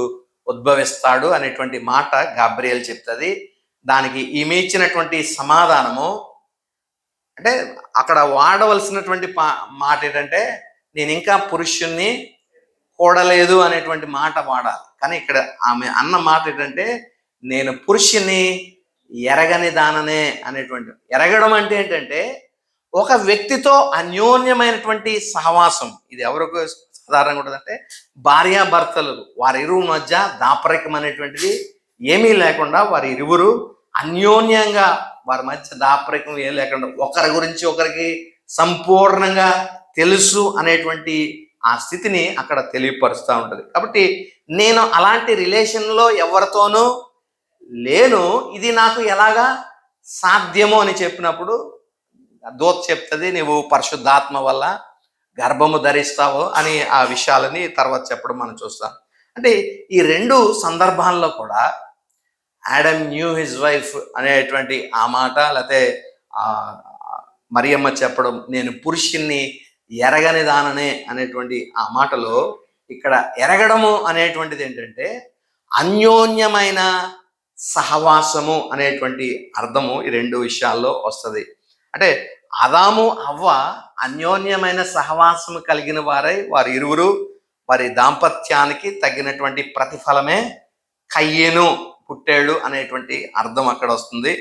ఉద్భవిస్తాడు అనేటువంటి మాట గాబ్రియల్ చెప్తుంది. దానికి ఈమె ఇచ్చినటువంటి సమాధానము అంటే అక్కడ వాడవలసినటువంటి మాట ఏంటంటే నేను ఇంకా పురుషుణ్ణి కూడలేదు అనేటువంటి మాట వాడాలి. కానీ ఇక్కడ ఆమె అన్న మాట ఏంటంటే నేను పురుషుని ఎరగని దాననే అనేటువంటి. ఎరగడం అంటే ఏంటంటే ఒక వ్యక్తితో అన్యోన్యమైనటువంటి సహవాసం. ఇది ఎవరికి సాధారణంగా ఉంటుందంటే భార్యాభర్తలు వారి ఇరువురు మధ్య దాపరికం అనేటువంటిది ఏమీ లేకుండా వారి ఇరువురు అన్యోన్యంగా వారి మధ్య దాపరికం ఏం లేకుండా ఒకరి గురించి ఒకరికి సంపూర్ణంగా తెలుసు అనేటువంటి ఆ స్థితిని అక్కడ తెలియపరుస్తూ ఉంటుంది. కాబట్టి నేను అలాంటి రిలేషన్లో ఎవరితోనూ లేను, ఇది నాకు ఎలాగా సాధ్యము అని చెప్పినప్పుడు దూత చెప్తుంది నువ్వు పరిశుద్ధాత్మ వల్ల గర్భము ధరిస్తావు అని. ఆ విషయాలని తర్వాత చెప్పడం మనం చూస్తాం. అంటే ఈ రెండు సందర్భాల్లో కూడా ఆడమ్ న్యూ హిజ్ వైఫ్ అనేటువంటి ఆ మాట, లేకపోతే మరియమ్మ చెప్పడం నేను పురుషుణ్ణి ఎరగని దాననే అనేటువంటి ఆ మాటలో ఇక్కడ ఎరగడము అనేటువంటిది ఏంటంటే అన్యోన్యమైన సహవాసము అనేటువంటి అర్థము ఈ రెండు విషయాల్లో వస్తుంది. అంటే ఆదాము అవ్వ అన్యోన్యమైన సహవాసము కలిగిన వారై వారి ఇరువురు వారి దాంపత్యానికి తగినటువంటి ప్రతిఫలమే కయ్యను పుట్టాడు అనేటువంటి అర్థం అక్కడ వస్తుంది.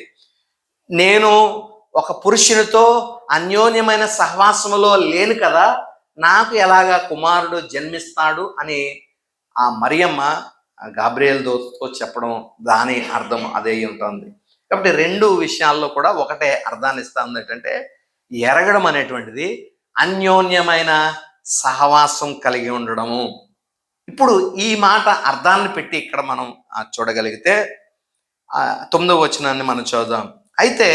నేను ఒక పురుషునితో అన్యోన్యమైన సహవాసములో లేను కదా, నాకు ఎలాగా కుమారుడు జన్మిస్తాడు అని ఆ మరియమ్మ గాబ్రియల్ దూతతో చెప్పడం దాని అర్థం అదే ఉంటుంది. కాబట్టి రెండు విషయాల్లో కూడా ఒకటే అర్థాన్ని ఇస్తుంది. ఏంటంటే ఎరగడం అనేటువంటిది అన్యోన్యమైన సహవాసం కలిగి ఉండడము. ఇప్పుడు ఈ మాట అర్థాన్ని పెట్టి ఇక్కడ మనం చూడగలిగితే 9వ వచనాన్ని మనం చూద్దాం. అయితే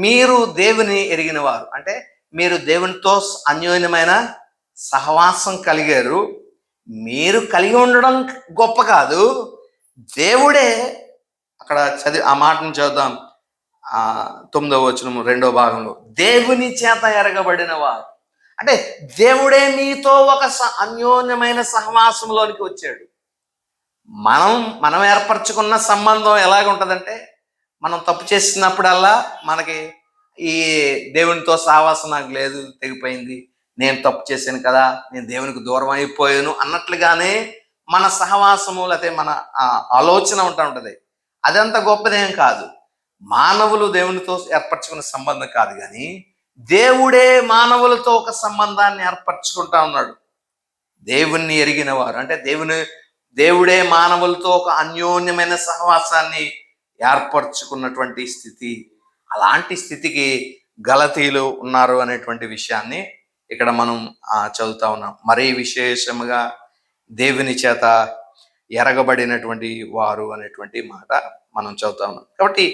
మీరు దేవుని ఎరిగిన వారు, అంటే మీరు దేవునితో అన్యోన్యమైన సహవాసం కలిగారు. మీరు కలిగి ఉండడం గొప్ప కాదు, దేవుడే అక్కడ ఆ మాటను చూద్దాం. 9వ వచనం 2వ భాగంలో దేవుని చేత ఎరగబడిన వారు, అంటే దేవుడే మీతో ఒక అన్యోన్యమైన సహవాసంలోనికి వచ్చాడు. మనం ఏర్పరచుకున్న సంబంధం ఎలాగ ఉంటుందంటే మనం తప్పు చేసినప్పుడల్లా మనకి ఈ దేవునితో సహవాసం నాకు లేదు, తెగిపోయింది, నేను తప్పు చేశాను కదా, నేను దేవునికి దూరం అయిపోయాను అన్నట్లుగానే మన సహవాసము లేకపోతే మన ఆలోచన ఉంటుంది. అదంత గొప్పదేం కాదు. మానవులు దేవునితో ఏర్పరచుకున్న సంబంధం కాదు, కానీ దేవుడే మానవులతో ఒక సంబంధాన్ని ఏర్పరచుకుంటా ఉన్నాడు. దేవుణ్ణి ఎరిగిన వారు, అంటే దేవుడే మానవులతో ఒక అన్యోన్యమైన సహవాసాన్ని ఏర్పరచుకున్నటువంటి స్థితి. అలాంటి స్థితికి గలతీలు ఉన్నారు అనేటువంటి విషయాన్ని ఇక్కడ మనం చదువుతా ఉన్నాం. మరీ విశేషముగా దేవుని చేత ఎరగబడినటువంటి వారు అనేటువంటి మాట మనం చదువుతా ఉన్నాం. కాబట్టి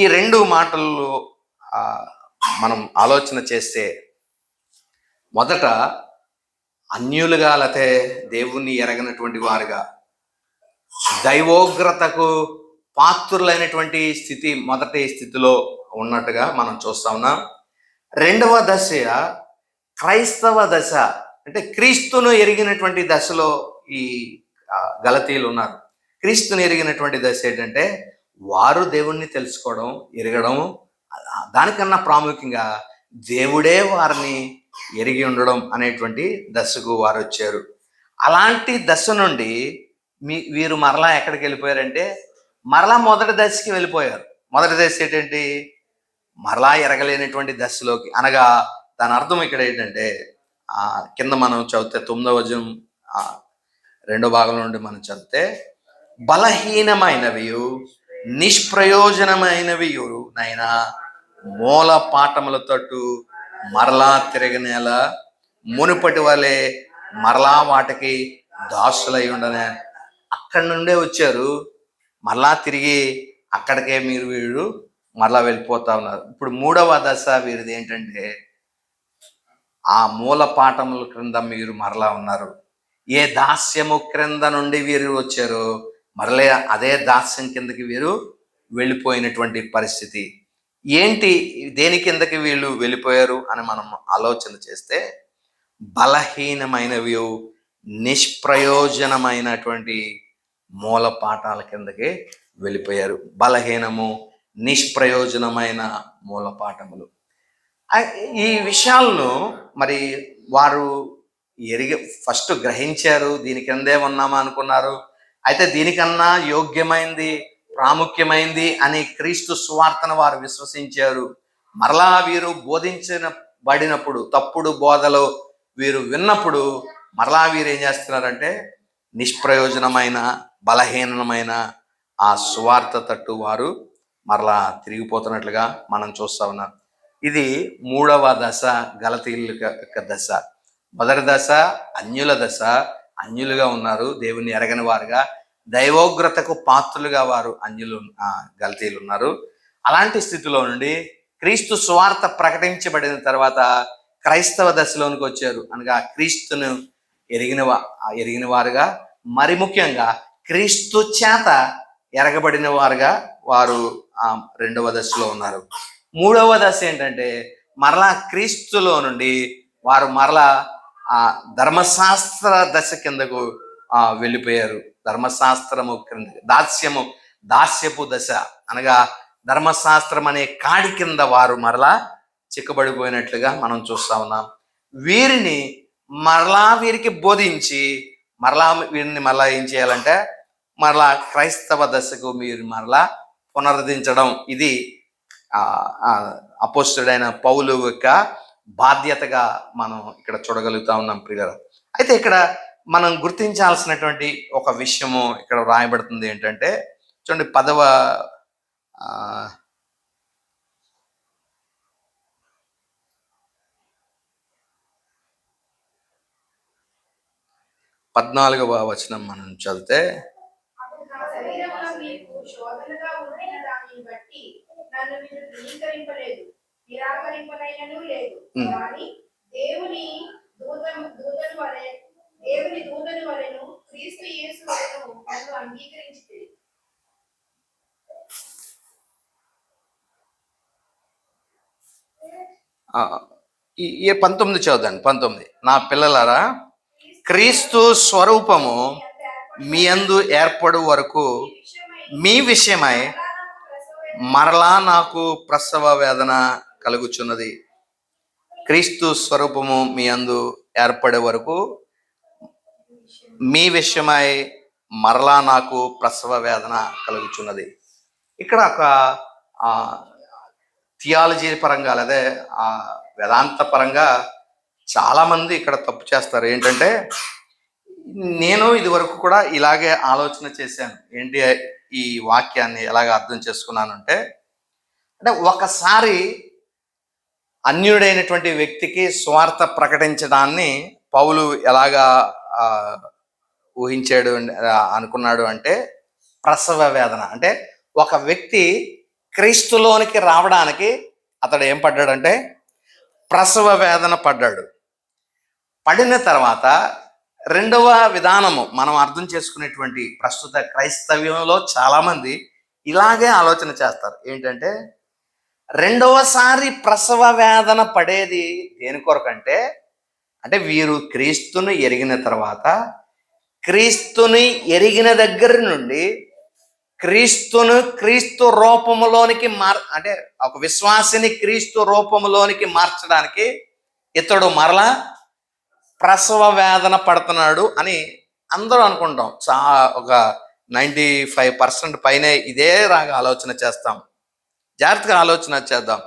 ఈ రెండు మాటల్లో మనం ఆలోచన చేస్తే మొదట అన్యులుగా లేకపోతే దేవుణ్ణి ఎరగనటువంటి వారుగా దైవోగ్రతకు పాత్రులైనటువంటి స్థితి మొదటి స్థితిలో ఉన్నట్టుగా మనం చూస్తా ఉన్నాం. రెండవ దశ క్రైస్తవ దశ, అంటే క్రీస్తును ఎరిగినటువంటి దశలో ఈ గలతీలు ఉన్నారు. క్రీస్తుని ఎరిగినటువంటి దశ ఏంటంటే వారు దేవుణ్ణి తెలుసుకోవడం, ఎరగడం, దానికన్నా ప్రాముఖ్యంగా దేవుడే వారిని ఎరిగి ఉండడం అనేటువంటి దశకు వారు వచ్చారు. అలాంటి దశ నుండి వీరు మరలా ఎక్కడికి వెళ్ళిపోయారంటే మరలా మొదటి దశకి వెళ్ళిపోయారు. మొదటి దశ ఏంటంటే మరలా ఎరగలేనటువంటి దశలోకి, అనగా దాని అర్థం ఇక్కడ ఏంటంటే కింద మనం చదివితే 9వ వచనం 2వ భాగం నుండి మనం చదివితే బలహీనమైనవి నిష్ప్రయోజనమైనవి నైనా మూల పాఠముల తట్టు మరలా తిరగనేల మునుపటి వలె మరలా వాటికి దాసులై ఉండనే. అక్కడి నుండే వచ్చారు, మరలా తిరిగి అక్కడికే వీరు మరలా వెళ్ళిపోతా ఉన్నారు. ఇప్పుడు 3వ దశ వీరిది ఏంటంటే ఆ మూల పాఠముల క్రింద మీరు మరలా ఉన్నారు. ఏ దాస్యము క్రింద నుండి వీరు వచ్చారో మరలే అదే దాస్యం కిందకి వీరు వెళ్ళిపోయినటువంటి పరిస్థితి ఏంటి? దేని కిందకి వీళ్ళు వెళ్ళిపోయారు అని మనం ఆలోచన చేస్తే బలహీనమైనవి నిష్ప్రయోజనమైనటువంటి మూల పాఠాల కిందకి వెళ్ళిపోయారు. బలహీనము నిష్ప్రయోజనమైన మూలపాఠములు. ఈ విషయాలను మరి వారు ఫస్ట్ గ్రహించారు. దీని కిందే ఉన్నామా అనుకున్నారు. అయితే దీనికన్నా యోగ్యమైంది, ప్రాముఖ్యమైంది అని క్రీస్తు సువార్తను వారు విశ్వసించారు. మరలా వీరు బోధించబడినప్పుడు, తప్పుడు బోధలో వీరు విన్నప్పుడు మరలా వీరు ఏం చేస్తున్నారంటే నిష్ప్రయోజనమైన, బలహీనమైన ఆ సువార్త తట్టు వారు మరలా తిరిగిపోతున్నట్లుగా మనం చూస్తా ఉన్నాం. ఇది 3వ దశ, గలతీయుల యొక్క దశ. మొదటి దశ అన్యుల దశ. అన్యులుగా ఉన్నారు, దేవుని ఎరగని వారుగా, దైవోగ్రతకు పాత్రులుగా వారు గలతీయులు ఉన్నారు. అలాంటి స్థితిలో నుండి క్రీస్తు సువార్త ప్రకటించబడిన తర్వాత క్రైస్తవ దశలోనికి వచ్చారు. అనగా క్రీస్తును ఎరిగిన వారుగా, మరి ముఖ్యంగా క్రీస్తు చేత ఎరగబడిన వారుగా వారు 2వ దశలో ఉన్నారు. 3వ దశ ఏంటంటే మరలా క్రీస్తులో నుండి వారు మరలా ఆ ధర్మశాస్త్ర దశ కిందకు వెళ్ళిపోయారు. ధర్మశాస్త్రము క్రింద దాస్యపు దశ, అనగా ధర్మశాస్త్రం అనే కాడి కింద వారు మరలా చిక్కబడిపోయినట్లుగా మనం చూస్తా ఉన్నాం. వీరికి బోధించి వీరిని మరలా ఏం చేయాలంటే మరలా క్రైస్తవ దశకు మీరు మరలా పునరుద్ధరించడం. ఇది అపోస్తలుడైన పౌలు యొక్క బాధ్యతగా మనం ఇక్కడ చూడగలుగుతా ఉన్నాం ప్రియులారా. అయితే ఇక్కడ మనం గుర్తించాల్సినటువంటి ఒక విషయము ఇక్కడ రాయబడుతుంది ఏంటంటే, చూడండి 14వ వచనం మనం చదివితే, ఈ 19 చదువుదాన్ని. 19, నా పిల్లలారా, క్రీస్తు స్వరూపము మీ యందు ఏర్పడు వరకు మీ విషయమై మరలా నాకు ప్రసవ వేదన కలుగుచున్నది. క్రీస్తు స్వరూపము మీ యందు ఏర్పడే వరకు మీ విషయమై మరలా నాకు ప్రసవ వేదన కలుగుచున్నది. ఇక్కడ ఒక థియాలజీ పరంగా, లేదా వేదాంత పరంగా చాలామంది ఇక్కడ తప్పు చేస్తారు. ఏంటంటే, నేను ఇది వరకు కూడా ఇలాగే ఆలోచన చేశాను. ఏంటి ఈ వాక్యాన్ని ఎలాగ అర్థం చేసుకున్నానంటే, ఒకసారి అన్యుడైనటువంటి వ్యక్తికి స్వార్థ ప్రకటించడాన్ని పౌలు ఎలాగా ఊహించాడు అనుకున్నాడు అంటే, ప్రసవ వేదన అంటే ఒక వ్యక్తి క్రీస్తులోనికి రావడానికి అతడు ఏం పడ్డాడంటే ప్రసవ వేదన పడ్డాడు. పడిన తర్వాత రెండవ విధానము మనం అర్థం చేసుకునేటువంటి ప్రస్తుత క్రైస్తవ్యంలో చాలామంది ఇలాగే ఆలోచన చేస్తారు. ఏంటంటే, రెండవసారి ప్రసవ వేదన పడేది దేని కొరకంటే, వీరు క్రీస్తుని ఎరిగిన తర్వాత, క్రీస్తుని ఎరిగిన దగ్గర నుండి క్రీస్తు రూపములోనికి ఒక విశ్వాసిని క్రీస్తు రూపములోనికి మార్చడానికి ఇతడు మరలా ప్రసవ వేదన పడుతున్నాడు అని అందరూ అనుకుంటాం. ఒక 95% పైనే ఇదే రాగా ఆలోచన చేస్తాం. జాగ్రత్తగా ఆలోచన చేద్దాం.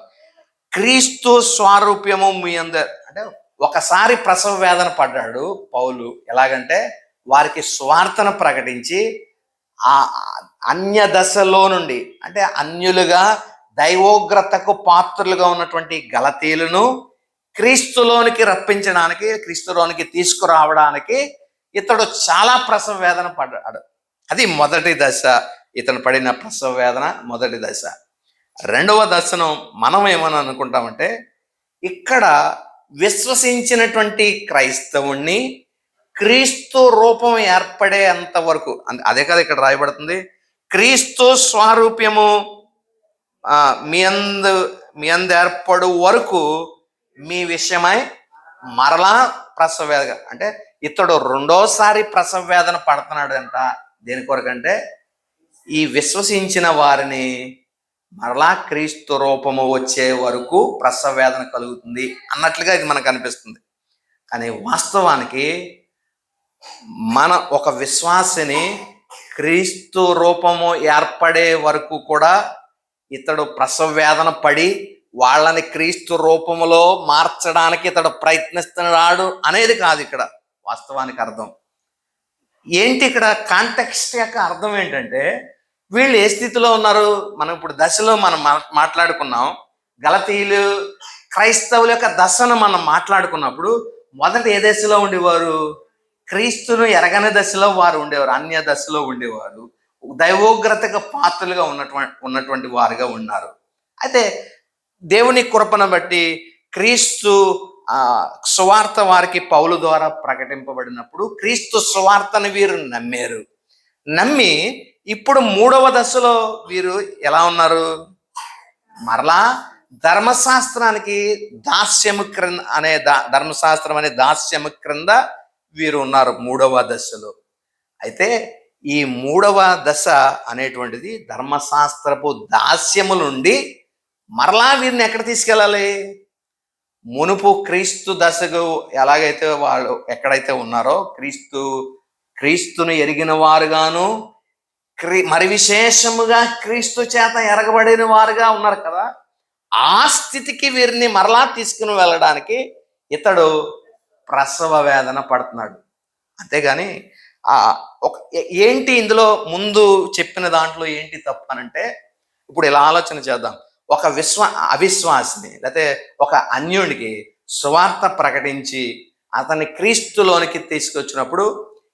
క్రీస్తు స్వారూప్యము మీ అందరు ఒకసారి ప్రసవ వేదన పడ్డాడు పౌలు. ఎలాగంటే, వారికి స్వార్థను ప్రకటించి ఆ అన్య దశలో నుండి, అన్యులుగా దైవోగ్రతకు పాత్రులుగా ఉన్నటువంటి గలతీయులను క్రీస్తులోనికి రప్పించడానికి, క్రీస్తులోనికి తీసుకురావడానికి ఇతడు చాలా ప్రసవ వేదన పడ్డాడు. అది మొదటి దశ. ఇతను పడిన ప్రసవ వేదన మొదటి దశ. రెండవ దశను మనం ఏమని అనుకుంటామంటే, ఇక్కడ విశ్వసించినటువంటి క్రైస్తవుణ్ణి క్రీస్తు రూపం ఏర్పడేంత వరకు, అదే కదా ఇక్కడ రాయబడుతుంది, క్రీస్తు స్వారూప్యము మీ అందు ఏర్పడు వరకు మీ విషయమై మరలా ప్రసవ వేదన. ఇతడు రెండోసారి ప్రసవ వేదన పడుతున్నాడు అంట. దేని కొరకంటే, ఈ విశ్వసించిన వారిని మరలా క్రీస్తు రూపము వచ్చే వరకు ప్రసవ వేదన కలుగుతుంది అన్నట్లుగా ఇది మనకు అనిపిస్తుంది. కానీ వాస్తవానికి మన ఒక విశ్వాసిని క్రీస్తు రూపము ఏర్పడే వరకు కూడా ఇతడు ప్రసవ వేదన పడి వాళ్ళని క్రీస్తు రూపములో మార్చడానికి ఇతడు ప్రయత్నిస్తున్నాడు అనేది కాదు ఇక్కడ వాస్తవానికి అర్థం. ఏంటి ఇక్కడ కాంటెక్స్ట్ యొక్క అర్థం ఏంటంటే, వీళ్ళు ఏ స్థితిలో ఉన్నారు? మనం ఇప్పుడు దశలో మనం మాట్లాడుకున్నాం. గలతీయులు క్రైస్తవుల యొక్క దశను మనం మాట్లాడుకున్నప్పుడు మొదట ఏ దశలో ఉండేవారు? క్రీస్తును ఎరగని దశలో వారు ఉండేవారు, అన్య దశలో ఉండేవారు, దైవోగ్రతకు పాత్రలుగా ఉన్నటువంటి వారుగా ఉన్నారు. అయితే దేవుని కృపను బట్టి క్రీస్తు సువార్త వారికి పౌలు ద్వారా ప్రకటింపబడినప్పుడు క్రీస్తు సువార్తను వీరు నమ్మారు. నమ్మి ఇప్పుడు 3వ దశలో వీరు ఎలా ఉన్నారు? మరలా ధర్మశాస్త్రానికి దాస్యము క్రింద అనే ధర్మశాస్త్రం అనే దాస్యము క్రింద వీరు ఉన్నారు 3వ దశలో. అయితే ఈ 3వ దశ అనేటువంటిది ధర్మశాస్త్రపు దాస్యము నుండి మరలా వీరిని ఎక్కడ తీసుకెళ్ళాలి? మునుపు క్రీస్తు దశకు ఎలాగైతే వాళ్ళు ఎక్కడైతే ఉన్నారో క్రీస్తును ఎరిగిన వారుగాను మరి విశేషముగా క్రీస్తు చేత ఎరగబడిన వారుగా ఉన్నారు కదా, ఆ స్థితికి వీరిని మరలా తీసుకుని వెళ్ళడానికి ఇతడు ప్రసవ వేదన పడుతున్నాడు. అంతేగాని ఏంటి ఇందులో ముందు చెప్పిన దాంట్లో ఏంటి తప్పనంటే, ఇప్పుడు ఇలా ఆలోచన చేద్దాం. ఒక అవిశ్వాసిని లేకపోతే ఒక అన్యుడికి సువార్త ప్రకటించి అతన్ని క్రీస్తులోనికి తీసుకొచ్చినప్పుడు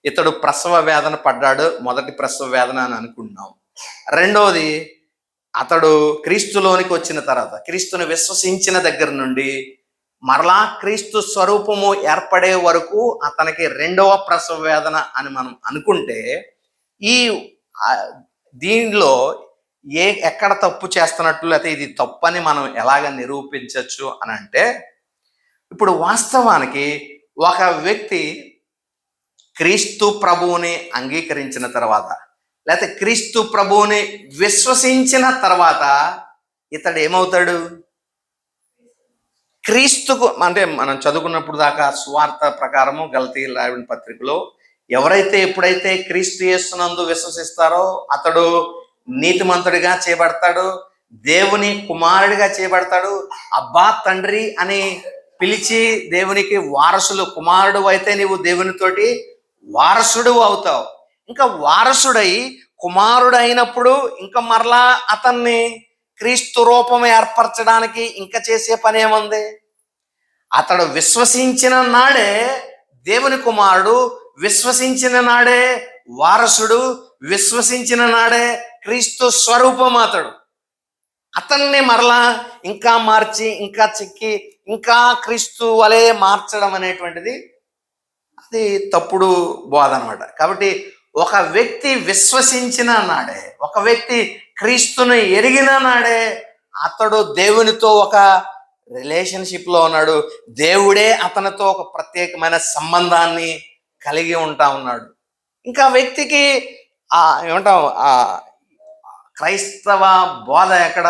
ఇతడు ప్రసవ వేదన పడ్డాడు. మొదటి ప్రసవ వేదన అని అనుకుంటున్నాం. రెండవది, అతడు క్రీస్తులోనికి వచ్చిన తర్వాత క్రీస్తుని విశ్వసించిన దగ్గర నుండి మరలా క్రీస్తు స్వరూపము ఏర్పడే వరకు అతనికి 2వ ప్రసవ వేదన అని మనం అనుకుంటే, ఈ దీనిలో ఎక్కడ తప్పు చేస్తున్నట్లు అయితే ఇది తప్పని మనం ఎలాగ నిరూపించవచ్చు అని అంటే, ఇప్పుడు వాస్తవానికి ఒక వ్యక్తి క్రీస్తు ప్రభువుని అంగీకరించిన తర్వాత లేకపోతే క్రీస్తు ప్రభువుని విశ్వసించిన తర్వాత ఇతడు ఏమవుతాడు? క్రీస్తుకు అంటే మనం చదువుకున్నప్పుడు దాకా సువార్త ప్రకారము గలతీయుల రాయబడిన పత్రికలో ఎప్పుడైతే క్రీస్తు యేసునందు విశ్వసిస్తారో అతడు నీతిమంతుడిగా చేయబడతాడు, దేవుని కుమారుడిగా చేయబడతాడు. అబ్బా తండ్రి అని పిలిచి దేవునికి వారసులు, కుమారుడు అయితే నీవు దేవునితోటి వారసుడు అవుతావు. ఇంకా వారసుడై కుమారుడు అయినప్పుడు ఇంకా మరలా అతన్ని క్రీస్తు రూపం ఏర్పరచడానికి ఇంకా చేసే పని ఏముంది? అతడు విశ్వసించిన నాడే దేవుని కుమారుడు, విశ్వసించిన నాడే వారసుడు, విశ్వసించిన నాడే క్రీస్తు స్వరూపం. అతన్ని మరలా ఇంకా మార్చి ఇంకా చెక్కి ఇంకా క్రీస్తు వలె మార్చడం అనేటువంటిది అది తప్పుడు బోధ అనమాట. కాబట్టి ఒక వ్యక్తి విశ్వసించిన నాడే, ఒక వ్యక్తి క్రీస్తును ఎరిగిన నాడే అతడు దేవునితో ఒక రిలేషన్షిప్లో ఉన్నాడు. దేవుడే అతనితో ఒక ప్రత్యేకమైన సంబంధాన్ని కలిగి ఉన్నాడు. ఇంకా వ్యక్తికి ఏమంటాం, క్రైస్తవ బోధ ఎక్కడ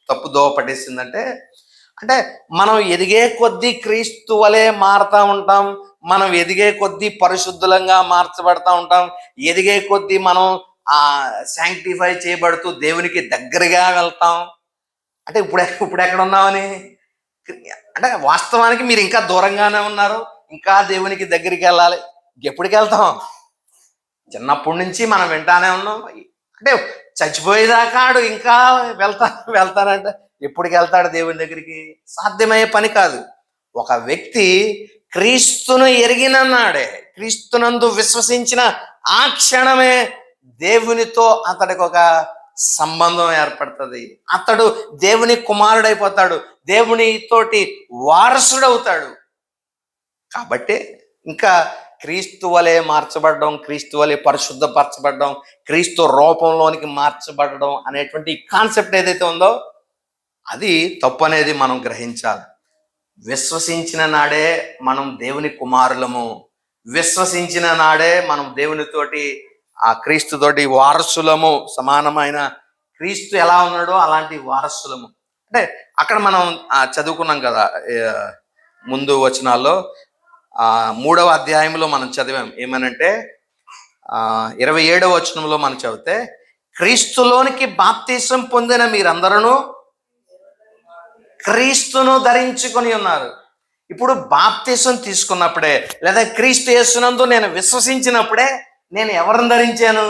తప్పుదోవ పట్టేసిందంటే, అంటే మనం ఎదిగే కొద్దీ క్రీస్తు వలె మారుతూ ఉంటాం, మనం ఎదిగే కొద్దీ పరిశుద్ధులంగా మార్చబడతా ఉంటాం, ఎదిగే కొద్దీ మనం శాంక్టిఫై చేయబడుతూ దేవునికి దగ్గరగా వెళ్తాం. అంటే ఇప్పుడు ఎక్కడ ఉన్నామని, అంటే వాస్తవానికి మీరు ఇంకా దూరంగానే ఉన్నారు, ఇంకా దేవునికి దగ్గరికి వెళ్ళాలి. ఎప్పటికి వెళ్తాం? చిన్నప్పటి నుంచి మనం వింటానే ఉన్నాం. అంటే చచ్చిపోయేదాకాడు ఇంకా వెళ్తానంటే ఎప్పటికి వెళ్తాడు దేవుని దగ్గరికి? సాధ్యమయ్యే పని కాదు. ఒక వ్యక్తి క్రీస్తును ఎరిగిన నాడే, క్రీస్తునందు విశ్వసించిన ఆ క్షణమే దేవునితో అతడికి ఒక సంబంధం ఏర్పడుతుంది. అతడు దేవుని కుమారుడైపోతాడు, దేవునితోటి వారసుడవుతాడు. కాబట్టి ఇంకా క్రీస్తు వలె మార్చబడడం, క్రీస్తు వలె పరిశుద్ధపరచబడడం, క్రీస్తు రూపంలోనికి మార్చబడడం అనేటువంటి కాన్సెప్ట్ ఏదైతే ఉందో అది తప్పు అనేది మనం గ్రహించాలి. విశ్వసించిన నాడే మనం దేవుని కుమారులము, విశ్వసించిన నాడే మనం దేవునితోటి క్రీస్తుతోటి వారసులము, సమానమైన క్రీస్తు ఎలా ఉన్నాడో అలాంటి వారసులము. అంటే అక్కడ మనం చదువుకున్నాం కదా, ముందు వచనాల్లో 3వ అధ్యాయంలో మనం చదివాం. ఏమనంటే 27వ వచనంలో మనం చదివితే, క్రీస్తులోనికి బాప్తీసం పొందిన మీరందరూ క్రీస్తును ధరించుకొని ఉన్నారు. ఇప్పుడు బాప్తీసం తీసుకున్నప్పుడే, లేదా క్రీస్తు యేసునందు నేను విశ్వసించినప్పుడే నేను ఎవరిని ధరించాను?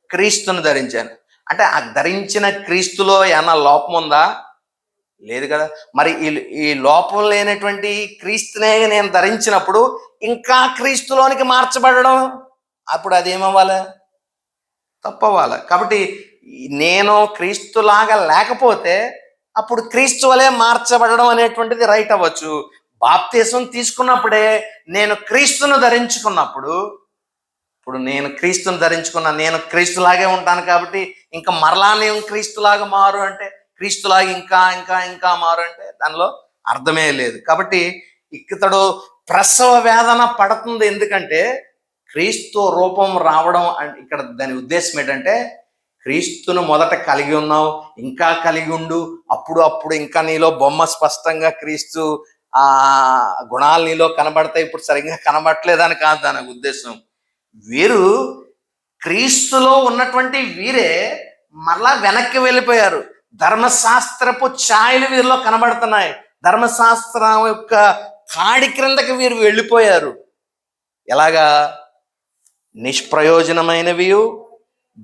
క్రీస్తును ధరించాను. అంటే ఆ ధరించిన క్రీస్తులో ఏమన్నా లోపం ఉందా? లేదు కదా. మరి ఈ లోపం లేనటువంటి క్రీస్తునే నేను ధరించినప్పుడు ఇంకా క్రీస్తులోనికి మార్చబడడం, అప్పుడు అదేమవ్వాలి? తప్పవ్వాలి. కాబట్టి నేను క్రీస్తులాగా లేకపోతే అప్పుడు క్రీస్తు వలె మార్చబడడం అనేటువంటిది రైట్ అవ్వచ్చు. బాప్తీసం తీసుకున్నప్పుడే నేను క్రీస్తును ధరించుకున్నప్పుడు, ఇప్పుడు నేను క్రీస్తును ధరించుకున్నా, నేను క్రీస్తులాగే ఉంటాను కాబట్టి ఇంకా మరలా నేను క్రీస్తులాగా మారు అంటే, క్రీస్తులాగా ఇంకా ఇంకా ఇంకా మారు అంటే దానిలో అర్థమే లేదు. కాబట్టి ఇతడు ప్రసవ వేదన పడుతుంది. ఎందుకంటే క్రీస్తు రూపం రావడం అంటే ఇక్కడ దాని ఉద్దేశం ఏంటంటే, క్రీస్తును మొదట కలిగి ఉన్నావు, ఇంకా కలిగి ఉండు, అప్పుడు ఇంకా నీలో బొమ్మ స్పష్టంగా క్రీస్తు గుణాలు నీలో కనబడతాయి. ఇప్పుడు సరిగ్గా కనబడట్లేదని కాదు దాని ఉద్దేశం. వీరు క్రీస్తులో ఉన్నటువంటి వీరే మరలా వెనక్కి వెళ్ళిపోయారు. ధర్మశాస్త్రపు ఛాయలు వీరిలో కనబడుతున్నాయి. ధర్మశాస్త్రం యొక్క కాడి క్రిందకి వీరు వెళ్ళిపోయారు. ఎలాగా? నిష్ప్రయోజనమైనవి,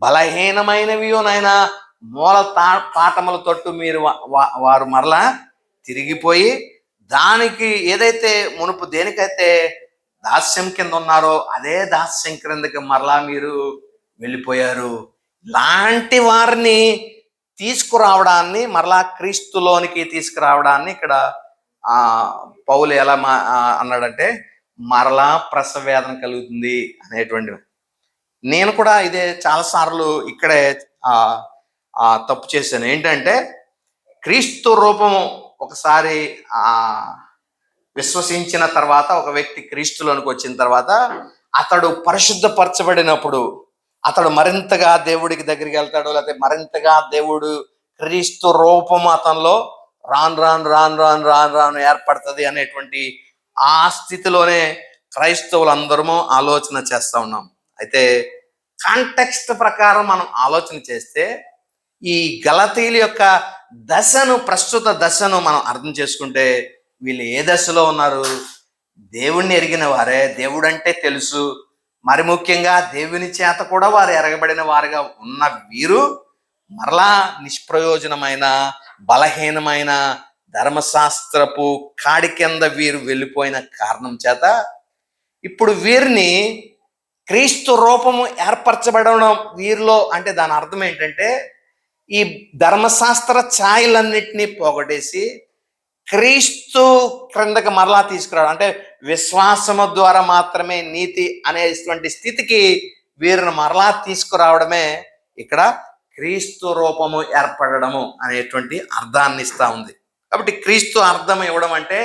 బలహీనమైనవి నాయన మూల పాఠముల తొట్టు మీరు వారు మరలా తిరిగిపోయి, దానికి ఏదైతే మునుపు దేనికైతే దాస్యం కింద ఉన్నారో అదే దాస్యం క్రిందకి మరలా మీరు వెళ్ళిపోయారు. లాంటి వారిని తీసుకురావడాన్ని, మరలా క్రీస్తులోనికి తీసుకురావడాన్ని ఇక్కడ పౌలు ఎలా అన్నాడంటే, మరలా ప్రసవేదన కలుగుతుంది అనేటువంటి. నేను కూడా ఇదే చాలాసార్లు ఇక్కడే తప్పు చేశాను. ఏంటంటే క్రీస్తు రూపము ఒకసారి విశ్వసించిన తర్వాత, ఒక వ్యక్తి క్రీస్తులోనికి వచ్చిన తర్వాత అతడు పరిశుద్ధపరచబడినప్పుడు అతడు మరింతగా దేవుడికి దగ్గరికి వెళ్తాడు, లేకపోతే మరింతగా దేవుడు క్రీస్తు రూపము అతనిలో రాను రాను రాను రాను రాను రాను ఏర్పడుతుంది అనేటువంటి ఆ స్థితిలోనే క్రైస్తవులందరము ఆలోచన చేస్తూ ఉన్నాం. అయితే కాంటెక్స్ట్ ప్రకారం మనం ఆలోచన చేస్తే ఈ గలతీయుల యొక్క దశను, ప్రస్తుత దశను మనం అర్థం చేసుకుంటే వీళ్ళు ఏ దశలో ఉన్నారు? దేవుణ్ణి ఎరిగిన వారే, దేవుడు అంటే తెలుసు, మరి ముఖ్యంగా దేవుని చేత కూడా వారు ఎరగబడిన వారుగా ఉన్న వీరు మరలా నిష్ప్రయోజనమైన, బలహీనమైన ధర్మశాస్త్రపు కాడి కింద వీరు వెళ్ళిపోయిన కారణం చేత ఇప్పుడు వీరిని క్రీస్తు రూపము ఏర్పరచబడడం వీరిలో, అంటే దాని అర్థం ఏంటంటే ఈ ధర్మశాస్త్ర ఛాయలన్నిటినీ పోగొట్టేసి క్రీస్తు క్రిందకి మరలా తీసుకురావడం, అంటే విశ్వాసము ద్వారా మాత్రమే నీతి అనేటువంటి స్థితికి వీరిని మరలా తీసుకురావడమే ఇక్కడ క్రీస్తు రూపము ఏర్పడము అనేటువంటి అర్థాన్ని ఇస్తా ఉంది. కాబట్టి క్రీస్తు అర్థం ఇవ్వడం అంటే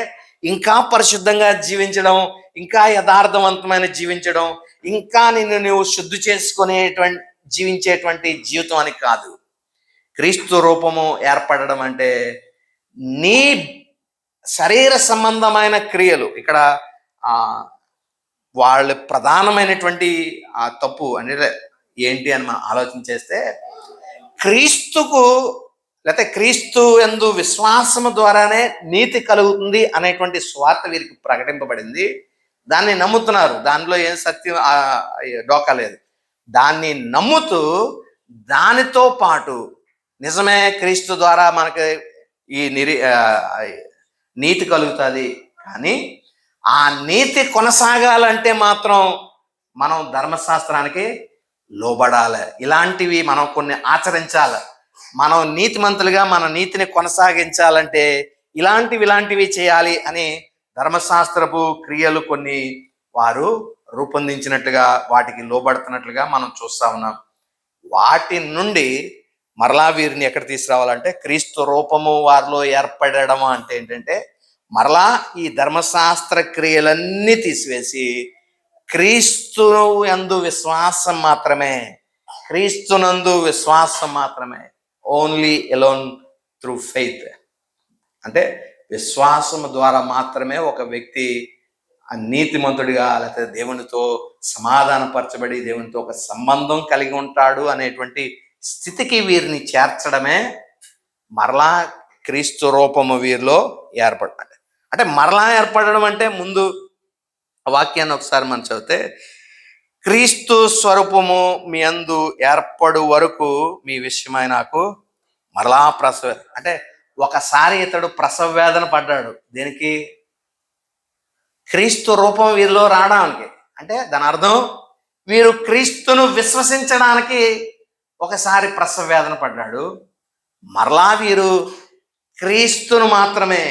ఇంకా పరిశుద్ధంగా జీవించడం, ఇంకా యథార్థవంతమైన జీవించడం, ఇంకా నిన్ను నువ్వు శుద్ధి చేసుకునేటువంటి జీవించేటువంటి జీవితం అని కాదు. క్రీస్తు రూపము ఏర్పడడం అంటే నీ శరీర సంబంధమైన క్రియలు, ఇక్కడ వాళ్ళ ప్రధానమైనటువంటి తప్పు అనేది ఏంటి అని మనం ఆలోచన చేస్తే, క్రీస్తుకు లేకపోతే క్రీస్తు యందు విశ్వాసము ద్వారానే నీతి కలుగుతుంది అనేటువంటి స్వార్థ వీరికి ప్రకటింపబడింది. దాన్ని నమ్ముతున్నారు, దానిలో ఏం సత్యం డోకా లేదు. దాన్ని నమ్ముతూ దానితో పాటు నిజమే క్రీస్తు ద్వారా మనకి ఈ నీతి కలుగుతుంది, కానీ ఆ నీతి కొనసాగాలంటే మాత్రం మనం ధర్మశాస్త్రానికి లోబడాలి. ఇలాంటివి మనం కొన్ని ఆచరించాలి. మనం నీతిమంతులుగా మన నీతిని కొనసాగించాలంటే ఇలాంటివి చేయాలి అని ధర్మశాస్త్రపు క్రియలు కొన్ని వారు రూపొందించినట్లుగా, వాటికి లోబడుతున్నట్లుగా మనం చూస్తా ఉన్నాం. వాటి నుండి మరలా వీరిని ఎక్కడ తీసుకురావాలంటే క్రీస్తు రూపము వారిలో ఏర్పడడం అంటే ఏంటంటే, మరలా ఈ ధర్మశాస్త్ర క్రియలన్నీ తీసివేసి క్రీస్తు యందు విశ్వాసం మాత్రమే, క్రీస్తునందు విశ్వాసం మాత్రమే, ఓన్లీ ఎలోన్ త్రూ ఫెయిత్. అంటే విశ్వాసం ద్వారా మాత్రమే ఒక వ్యక్తి నీతిమంతుడిగా, లేకపోతే దేవునితో సమాధానపరచబడి దేవునితో ఒక సంబంధం కలిగి ఉంటాడు అనేటువంటి స్థితికి వీరిని చేర్చడమే మరలా క్రీస్తు రూపము వీరిలో ఏర్పడాలి. అంటే మరలా ఏర్పడడం అంటే ముందు వాక్యాన్ని ఒకసారి మనం చదివితే, క్రీస్తు స్వరూపము మీ అందు ఏర్పడు వరకు మీ విషయమై నాకు మరలా ప్రసవ, అంటే ఒకసారి ఇతడు ప్రసవ వేదన పడ్డాడు. దేనికి? క్రీస్తు రూపం వీరిలో రావడానికి. అంటే దాని అర్థం వీరు క్రీస్తును విశ్వసించడానికి ఒకసారి ప్రసవ వేదన పడ్డాడు. మరలా వీరు క్రీస్తును మాత్రమే,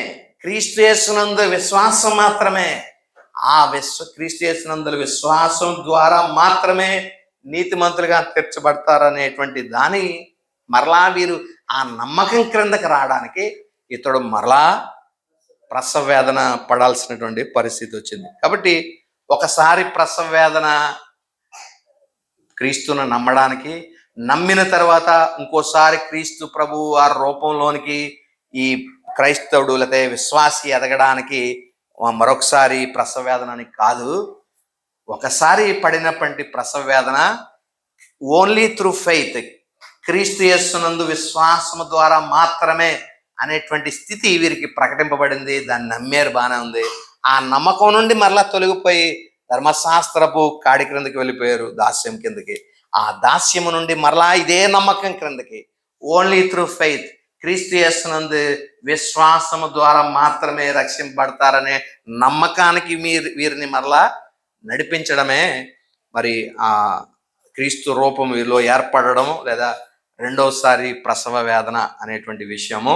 క్రీస్తు యేసునందు విశ్వాసం మాత్రమే, క్రీస్తు యేసునందు విశ్వాసం ద్వారా మాత్రమే నీతిమంతులుగా తీర్చబడతారనేటువంటి దాని మరలా వీరు ఆ నమ్మకం క్రిందకి రావడానికి ఇతడు మరలా ప్రసవ వేదన పడాల్సినటువంటి పరిస్థితి వచ్చింది. కాబట్టి ఒకసారి ప్రసవ వేదన క్రీస్తును నమ్మడానికి, నమ్మిన తర్వాత ఇంకోసారి క్రీస్తు ప్రభు వారి రూపంలోనికి ఈ క్రైస్తవుడు లేకపోతే విశ్వాసి ఎదగడానికి మరొకసారి ప్రసవ వేదన అని కాదు. ఒకసారి పడినటువంటి ప్రసవ వేదన ఓన్లీ త్రూ ఫెయిత్, క్రీస్తు యేసునందు విశ్వాసము ద్వారా మాత్రమే అనేటువంటి స్థితి వీరికి ప్రకటింపబడింది. దాన్ని నమ్మారు, బాగానే ఉంది. ఆ నమ్మకం నుండి మరలా తొలగిపోయి ధర్మశాస్త్రపు కాడి క్రిందకి వెళ్ళిపోయారు, దాస్యం కిందకి. ఆ దాస్యము నుండి మరలా ఇదే నమ్మకం క్రిందకి, ఓన్లీ త్రూ ఫెయిత్, క్రీస్తు యేసునందు విశ్వాసము ద్వారా మాత్రమే రక్షింపబడతారనే నమ్మకానికి వీరిని మరలా నడిపించడమే మరి ఆ క్రీస్తు రూపం వీరిలో ఏర్పడడం, లేదా రెండవసారి ప్రసవ వేదన అనేటువంటి విషయము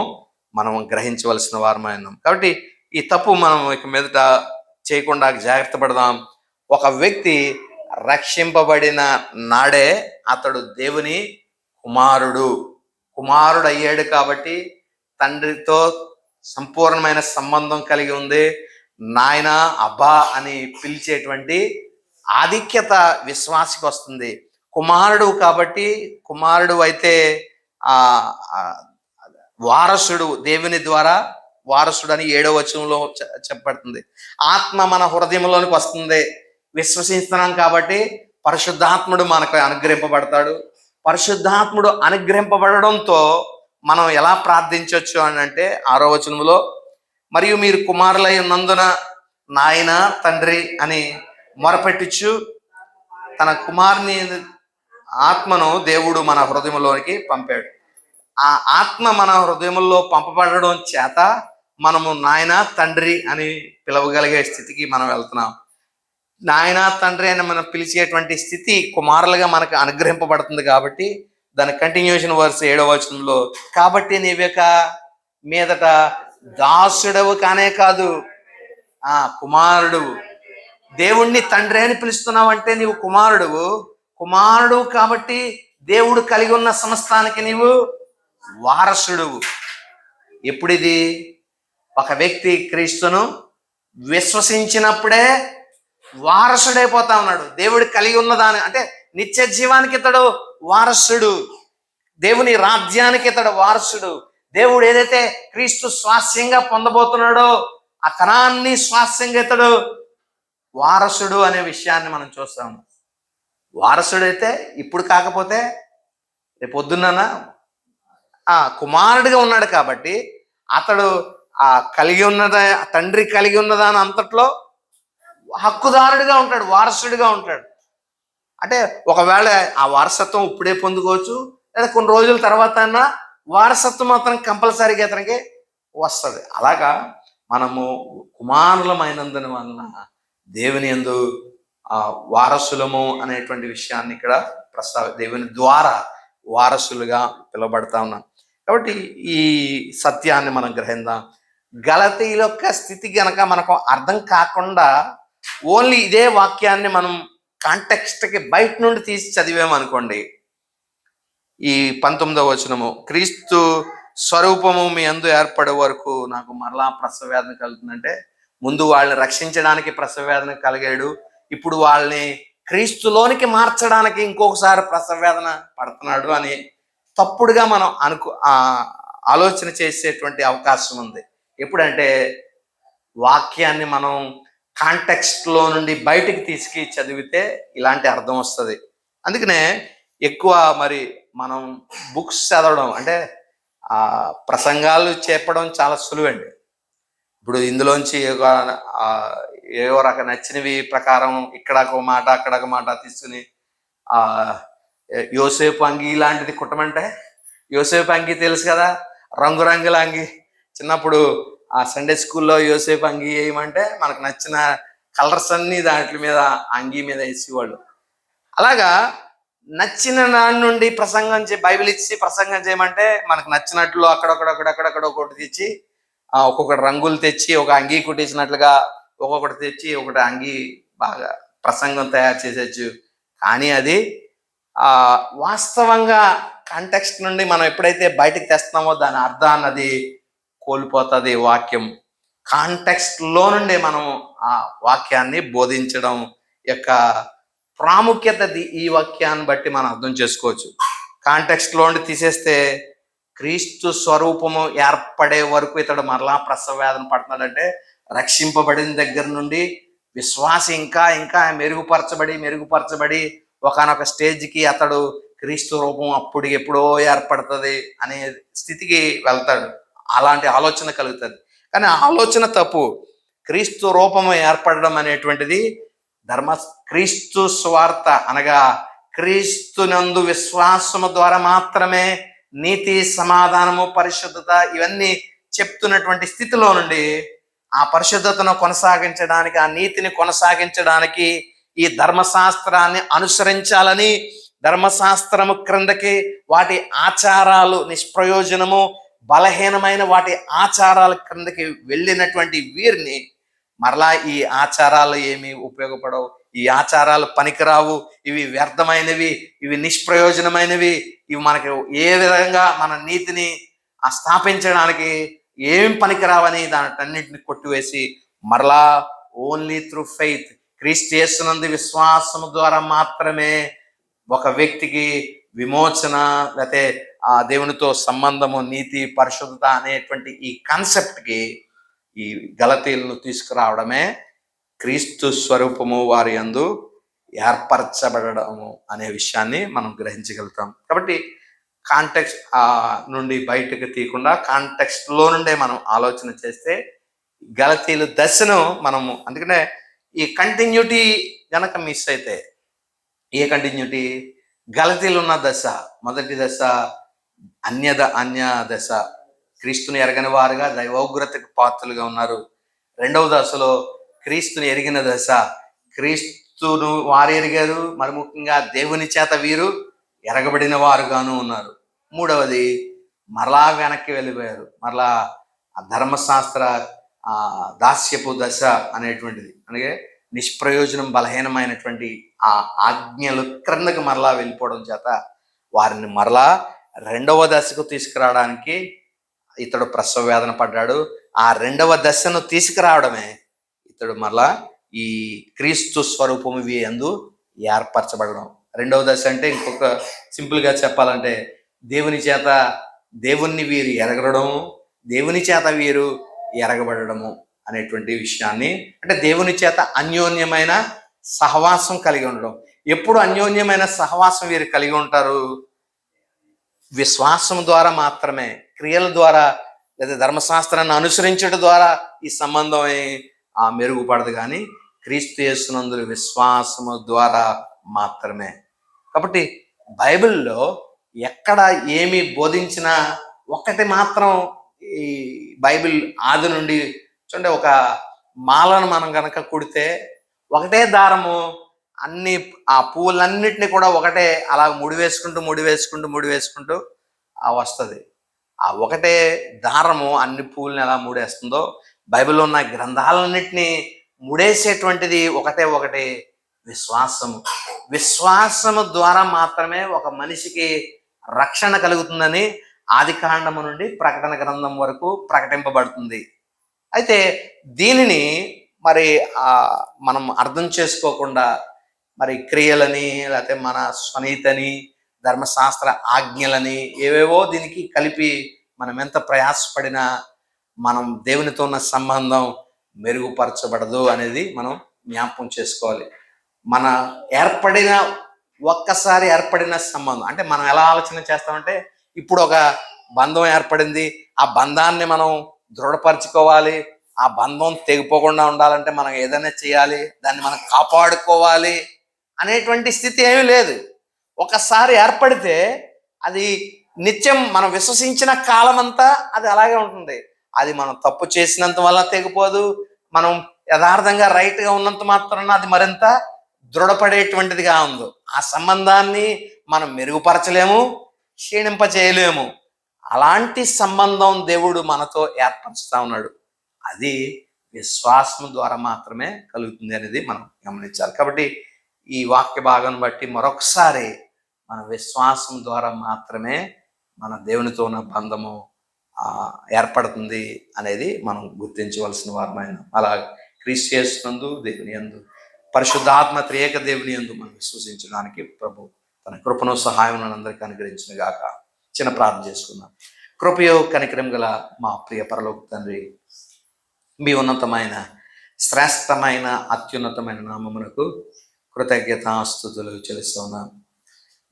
మనం గ్రహించవలసిన వారమై ఉన్నాం. కాబట్టి ఈ తప్పు మనం ఇక మీదట చేయకుండా జాగ్రత్త పడదాం. ఒక వ్యక్తి రక్షింపబడిన నాడే అతడు దేవుని కుమారుడు అయ్యాడు. కాబట్టి తండ్రితో సంపూర్ణమైన సంబంధం కలిగి ఉంది. నాయన, అబ్బా అని పిలిచేటువంటి ఆధిక్యత విశ్వాసికి వస్తుంది. కుమారుడు కాబట్టి, కుమారుడు అయితే వారసుడు, దేవుని ద్వారా వారసుడు అని 7వ వచనంలో చెప్పబడుతుంది. ఆత్మ మన హృదయంలోనికి వస్తుంది, విశ్వసిస్తున్నాం కాబట్టి పరిశుద్ధాత్ముడు మనకు అనుగ్రహింపబడతాడు. పరిశుద్ధాత్ముడు అనుగ్రహింపబడడంతో మనం ఎలా ప్రార్థించవచ్చు అని అంటే 6వ వచనంలో, మరియు మీరు కుమారులై ఉన్నందున నాయన, తండ్రి అని మొరపెట్టుచు తన కుమారుని ఆత్మను దేవుడు మన హృదయంలోనికి పంపాడు. ఆ ఆత్మ మన హృదయంలో పంపబడడం చేత మనము నాయన, తండ్రి అని పిలవగలిగే స్థితికి మనం వెళ్తున్నాం. నాయన, తండ్రి అని మనం పిలిచేటువంటి స్థితి కుమారులుగా మనకు అనుగ్రహింపబడుతుంది. కాబట్టి దాని కంటిన్యూషన్ వర్స్ 7వ వచనంలో, కాబట్టి నీవేక మీదట దాసుడవు కానే కాదు, కుమారుడు. దేవుణ్ణి తండ్రి అని పిలుస్తున్నావు అంటే నీవు కుమారుడు కాబట్టి దేవుడు కలిగి ఉన్న సమస్తానికి నీవు వారసుడు. ఎప్పుడిది? ఒక వ్యక్తి క్రీస్తును విశ్వసించినప్పుడే వారసుడైపోతా ఉన్నాడు. దేవుడు కలిగి ఉన్నదాని అంటే నిత్య జీవానికి ఇతడు వారసుడు, దేవుని రాజ్యానికి ఇతడు వారసుడు. దేవుడు ఏదైతే క్రీస్తు స్వాస్యంగా పొందబోతున్నాడో ఆ కణాన్ని స్వాస్యంగా ఇతడు వారసుడు అనే విషయాన్ని మనం చూస్తాము. వారసుడైతే ఇప్పుడు కాకపోతే రేపు పొద్దున్న కుమారుడిగా ఉన్నాడు. కాబట్టి అతడు కలిగి ఉన్నదా, తండ్రి కలిగి ఉన్నదా అని అంతట్లో హక్కుదారుడిగా ఉంటాడు, వారసుడిగా ఉంటాడు. అంటే ఒకవేళ ఆ వారసత్వం ఇప్పుడే పొందుకోవచ్చు, లేదా కొన్ని రోజుల తర్వాత అయినా వారసత్వం మాత్రం కంపల్సరీగా అతనికి వస్తుంది. అలాగా మనము కుమారులమైనందున వలన దేవుని యందు వారసులము అనేటువంటి విషయాన్ని ఇక్కడ దేవుని ద్వారా వారసులుగా పిలువబడతా ఉన్నాం. కాబట్టి ఈ సత్యాన్ని మనం గ్రహిద్దాం. గలతీయుల యొక్క స్థితి గనక మనకు అర్థం కాకుండా ఓన్లీ ఇదే వాక్యాన్ని మనం కాంటెక్స్ట్కి బయట నుండి తీసి చదివామనుకోండి, ఈ 19వ వచనము, క్రీస్తు స్వరూపము మీ అందు ఏర్పడే వరకు నాకు మరలా ప్రసవ వేదన కలుగుతుందంటే, ముందు వాళ్ళని రక్షించడానికి ప్రసవ వేదన కలిగాడు, ఇప్పుడు వాళ్ళని క్రీస్తులోనికి మార్చడానికి ఇంకొకసారి ప్రసవ వేదన పడుతున్నాడు అని తప్పుడుగా మనం ఆలోచన చేసేటువంటి అవకాశం ఉంది. ఎప్పుడంటే వాక్యాన్ని మనం కాంటెక్స్ట్లో నుండి బయటికి తీసుకు చదివితే ఇలాంటి అర్థం వస్తుంది. అందుకనే ఎక్కువ మరి మనం బుక్స్ చదవడం అంటే ప్రసంగాలు చెప్పడం చాలా సులువండి. ఇప్పుడు ఇందులోంచి ఏవో రకం నచ్చినవి ప్రకారం ఇక్కడ ఒక మాట అక్కడ ఒక మాట తీసుకుని యోసేపు అంగి లాంటిది కుట్టమంటే, యోసేపు అంగి తెలుసు కదా, రంగురంగుల అంగి. చిన్నప్పుడు ఆ సండే స్కూల్లో యోసేపు అంగి వేయమంటే మనకు నచ్చిన కలర్స్ అన్నీ దాంట్ల మీద అంగి మీద వేసేవాళ్ళు. అలాగా నచ్చిన దాని నుండి బైబిల్ ఇచ్చి ప్రసంగం చేయమంటే మనకు నచ్చినట్లు అక్కడొకటి తెచ్చి ఒక్కొక్కటి రంగులు తెచ్చి ఒక అంగీ కుట్టించినట్లుగా ఒక్కొక్కటి తెచ్చి ఒకటి అంగీ బాగా ప్రసంగం తయారు చేసేచ్చు. కానీ అది వాస్తవంగా కాంటెక్స్ట్ నుండి మనం ఎప్పుడైతే బయటకు తెస్తున్నామో దాని అర్థాన్ని అది కోల్పోతుంది. వాక్యం కాంటెక్స్ట్లో నుండి మనం ఆ వాక్యాన్ని బోధించడం యొక్క ప్రాముఖ్యత ఈ వాక్యాన్ని బట్టి మనం అర్థం చేసుకోవచ్చు. కాంటెక్స్ట్లో నుండి తీసేస్తే క్రీస్తు స్వరూపము ఏర్పడే వరకు ఇతడు మరలా ప్రసవ వేదన పడుతున్నాడంటే రక్షింపబడిన దగ్గర నుండి విశ్వాస ఇంకా మెరుగుపరచబడి ఒకనొక స్టేజ్కి అతడు క్రీస్తు రూపం అప్పుడు ఎప్పుడో ఏర్పడుతుంది అనే స్థితికి వెళ్తాడు. అలాంటి ఆలోచన కలుగుతుంది. కానీ ఆలోచన తప్పు. క్రీస్తు రూపము ఏర్పడడం అనేటువంటిది క్రీస్తు స్వార్థ అనగా క్రీస్తునందు విశ్వాసము ద్వారా మాత్రమే నీతి, సమాధానము, పరిశుద్ధత ఇవన్నీ చెప్తున్నటువంటి స్థితిలో నుండి ఆ పరిశుద్ధతను కొనసాగించడానికి, ఆ నీతిని కొనసాగించడానికి ఈ ధర్మశాస్త్రాన్ని అనుసరించాలని ధర్మశాస్త్రము క్రిందకి వాటి ఆచారాలు నిష్ప్రయోజనము బలహీనమైన వాటి ఆచారాల క్రిందకి వెళ్ళినటువంటి వీరిని మరలా ఈ ఆచారాలు ఏమి ఉపయోగపడవు, ఈ ఆచారాలు పనికిరావు, ఇవి వ్యర్థమైనవి, ఇవి నిష్ప్రయోజనమైనవి, ఇవి మనకి ఏ విధంగా మన నీతిని స్థాపించడానికి ఏం పనికిరావని దానిటన్నిటిని కొట్టివేసి మరలా ఓన్లీ త్రూ ఫెయిత్ క్రీస్తు యేసునందు విశ్వాసము ద్వారా మాత్రమే ఒక వ్యక్తికి విమోచన లేకపోతే ఆ దేవునితో సంబంధము, నీతి, పరిశుద్ధత అనేటువంటి ఈ కాన్సెప్ట్కి ఈ గలతీయులను తీసుకురావడమే క్రీస్తు స్వరూపము వారి యందు ఏర్పరచబడము అనే విషయాన్ని మనం గ్రహించగలుగుతాం. కాబట్టి కాంటెక్స్ట్ నుండి బయటకు తీయకుండా కాంటెక్స్ట్లో నుండే మనం ఆలోచన చేస్తే గలతీయుల దశను మనము, అందుకనే ఈ కంటిన్యూటీ గనక మిస్ అయితే, ఏ కంటిన్యూటీ? గలతీయులు ఉన్న దశ, మొదటి దశ అన్య దశ, క్రీస్తుని ఎరగని వారుగా దైవోగ్రతకు పాత్రలుగా ఉన్నారు. రెండవ దశలో క్రీస్తుని ఎరిగిన దశ, క్రీస్తును వారు ఎరిగారు, మరి ముఖ్యంగా దేవుని చేత వీరు ఎరగబడిన వారుగాను ఉన్నారు. మూడవది మరలా వెనక్కి వెళ్ళిపోయారు, మరలా ఆ ధర్మశాస్త్ర దాస్యపు దశ అనేటువంటిది, అలాగే నిష్ప్రయోజనం బలహీనమైనటువంటి ఆ ఆజ్ఞలు క్రిందకు మరలా వెళ్ళిపోవడం చేత వారిని మరలా రెండవ దశకు తీసుకురావడానికి ఇతడు ప్రసవ వేదన పడ్డాడు. ఆ రెండవ దశను తీసుకురావడమే ఇతడు మరలా ఈ క్రీస్తు స్వరూపము యందు ఏర్పరచబడడం. రెండవ దశ అంటే ఇంకొక సింపుల్గా చెప్పాలంటే దేవుణ్ణి వీరు ఎరగడము, దేవుని చేత వీరు ఎరగబడము అనేటువంటి విషయాన్ని, అంటే దేవుని చేత అన్యోన్యమైన సహవాసం కలిగి ఉండడం. ఎప్పుడు అన్యోన్యమైన సహవాసం వీరు కలిగి ఉంటారు? విశ్వాసం ద్వారా మాత్రమే, క్రియల ద్వారా లేదా ధర్మశాస్త్రాన్ని అనుసరించడం ద్వారా ఈ సంబంధం మెరుగుపడదు, కానీ క్రీస్తు యేసునందు విశ్వాసము ద్వారా మాత్రమే. కాబట్టి బైబిల్లో ఎక్కడ ఏమి బోధించినా ఒకటి మాత్రం ఈ బైబిల్ ఆది నుండి చూడండి, ఒక మాలను మనం కనుక కుడితే ఒకటే దారము అన్ని ఆ పువ్వులన్నిటిని కూడా ఒకటే అలా ముడివేసుకుంటూ వస్తుంది. ఆ ఒకటే దారము అన్ని పువ్వుల్ని ఎలా ముడేస్తుందో బైబిల్లో ఉన్న గ్రంథాలన్నిటినీ ముడేసేటువంటిది ఒకటే విశ్వాసము ద్వారా మాత్రమే ఒక మనిషికి రక్షణ కలుగుతుందని ఆది కాండము నుండి ప్రకటన గ్రంథం వరకు ప్రకటింపబడుతుంది. అయితే దీనిని మరి మనం అర్థం చేసుకోకుండా మరి క్రియలని, లేకపోతే మన స్వనీతని, ధర్మశాస్త్ర ఆజ్ఞలని ఏవేవో దీనికి కలిపి మనం ఎంత ప్రయాసపడినా మనం దేవునితో ఉన్న సంబంధం మెరుగుపరచబడదు అనేది మనం జ్ఞాపకం చేసుకోవాలి. మన ఒక్కసారి ఏర్పడిన సంబంధం అంటే మనం ఎలా ఆలోచన చేస్తామంటే, ఇప్పుడు ఒక బంధం ఏర్పడింది, ఆ బంధాన్ని మనం దృఢపరచుకోవాలి, ఆ బంధం తెగిపోకుండా ఉండాలంటే మనం ఏదైనా చేయాలి, దాన్ని మనం కాపాడుకోవాలి అనేటువంటి స్థితి ఏమీ లేదు. ఒకసారి ఏర్పడితే అది నిత్యం మనం విశ్వసించిన కాలం అంతా అది అలాగే ఉంటుంది. అది మనం తప్పు చేసినంత వల్ల తెగిపోదు, మనం యథార్థంగా రైట్గా ఉన్నంత మాత్రాన అది మరింత దృఢపడేటువంటిదిగా ఉంది. ఆ సంబంధాన్ని మనం మెరుగుపరచలేము, క్షీణింపచేయలేము. అలాంటి సంబంధం దేవుడు మనతో ఏర్పరుస్తూ ఉన్నాడు. అది విశ్వాసం ద్వారా మాత్రమే కలుగుతుంది అనేది మనం గమనించాలి. కాబట్టి ఈ వాక్య భాగాన్ని బట్టి మరొకసారి మన విశ్వాసం ద్వారా మాత్రమే మన దేవునితో ఉన్న బంధము ఏర్పడుతుంది అనేది మనం గుర్తించవలసిన వారమైన. అలా క్రీస్తు యేసునందు దేవుని యందు పరిశుద్ధాత్మ త్రియేక దేవుని యందు మనం విశ్వసించడానికి ప్రభు తన కృపను సహాయం అందరికీ అనుగ్రహించిన గాక. చిన్న ప్రార్థన చేసుకుందాం. కృపయో కనికరం గల మా ప్రియ పరలోక తండ్రి, మీ ఉన్నతమైన శ్రేష్టమైన అత్యున్నతమైన నామమునకు కృతజ్ఞతాస్తుతులు చెల్లిస్తున్నాం.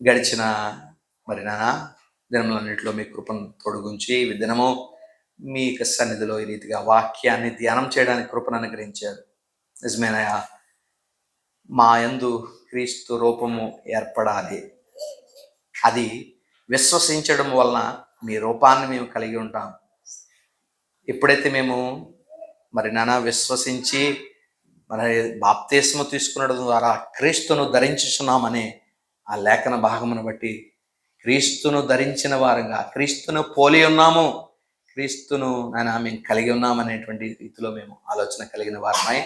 గడిచిన మరి దినములన్నింటిలో మీ కృపను తొడుగుంచి ఈ దినము మీ సన్నిధిలో ఈ రీతిగా వాక్యాన్ని ధ్యానం చేయడానికి కృపను అనుగ్రహించారు. నిజమేనయా, మా యందు క్రీస్తు రూపము ఏర్పడాలి. అది విశ్వసించడం వలన మీ రూపాన్ని మేము కలిగి ఉంటాం. ఎప్పుడైతే మేము మరి విశ్వసించి మరి బాప్తిస్మము తీసుకునడం ద్వారా క్రీస్తును ధరించుచున్నామనే ఆ లేఖన భాగమును బట్టి క్రీస్తును ధరించిన వారంగా, క్రీస్తును పోలి ఉన్నాము, క్రీస్తును మేము కలిగి ఉన్నామనేటువంటి రీతిలో మేము ఆలోచన కలిగిన వారమై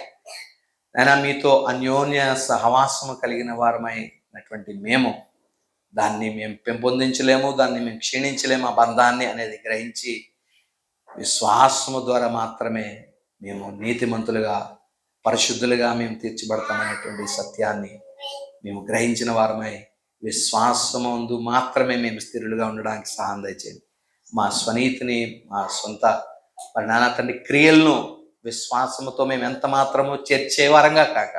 మీతో అన్యోన్య సహవాసము కలిగిన వారమైనటువంటి దాన్ని మేము పెంపొందించలేము, దాన్ని మేము క్షీణించలేము, ఆ బంధాన్ని అనేది గ్రహించి విశ్వాసము ద్వారా మాత్రమే మేము నీతిమంతులుగా పరిశుద్ధులుగా మేము తీర్చిబడతామనేటువంటి సత్యాన్ని మేము గ్రహించిన వారమై విశ్వాసమందు మాత్రమే మేము స్థిరులుగా ఉండడానికి సహాయం దయచేయండి. మా స్వనీతిని, మా సొంత మరి తండ్రి క్రియలను విశ్వాసముతో మేము ఎంత మాత్రమో చేర్చేవారంగా కాక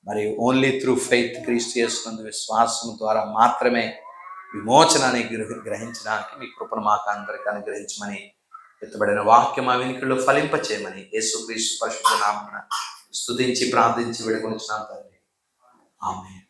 మరి ఓన్లీ త్రూ ఫెయిత్ క్రీస్తు యేసునందు విశ్వాసం ద్వారా మాత్రమే విమోచనాన్ని గ్రహించడానికి మీ కృపను మాకు అందరికీ అనుగ్రహించమని, ఎత్తబడిన వాక్యం మా వెనుకల్లో ఫలింపచేయమని యేసుక్రీస్తు పరిశుద్ధ నామమున స్తుతించి ప్రార్థించి వేడుకొనుచున్నాం తండ్రి. ఆమేన్.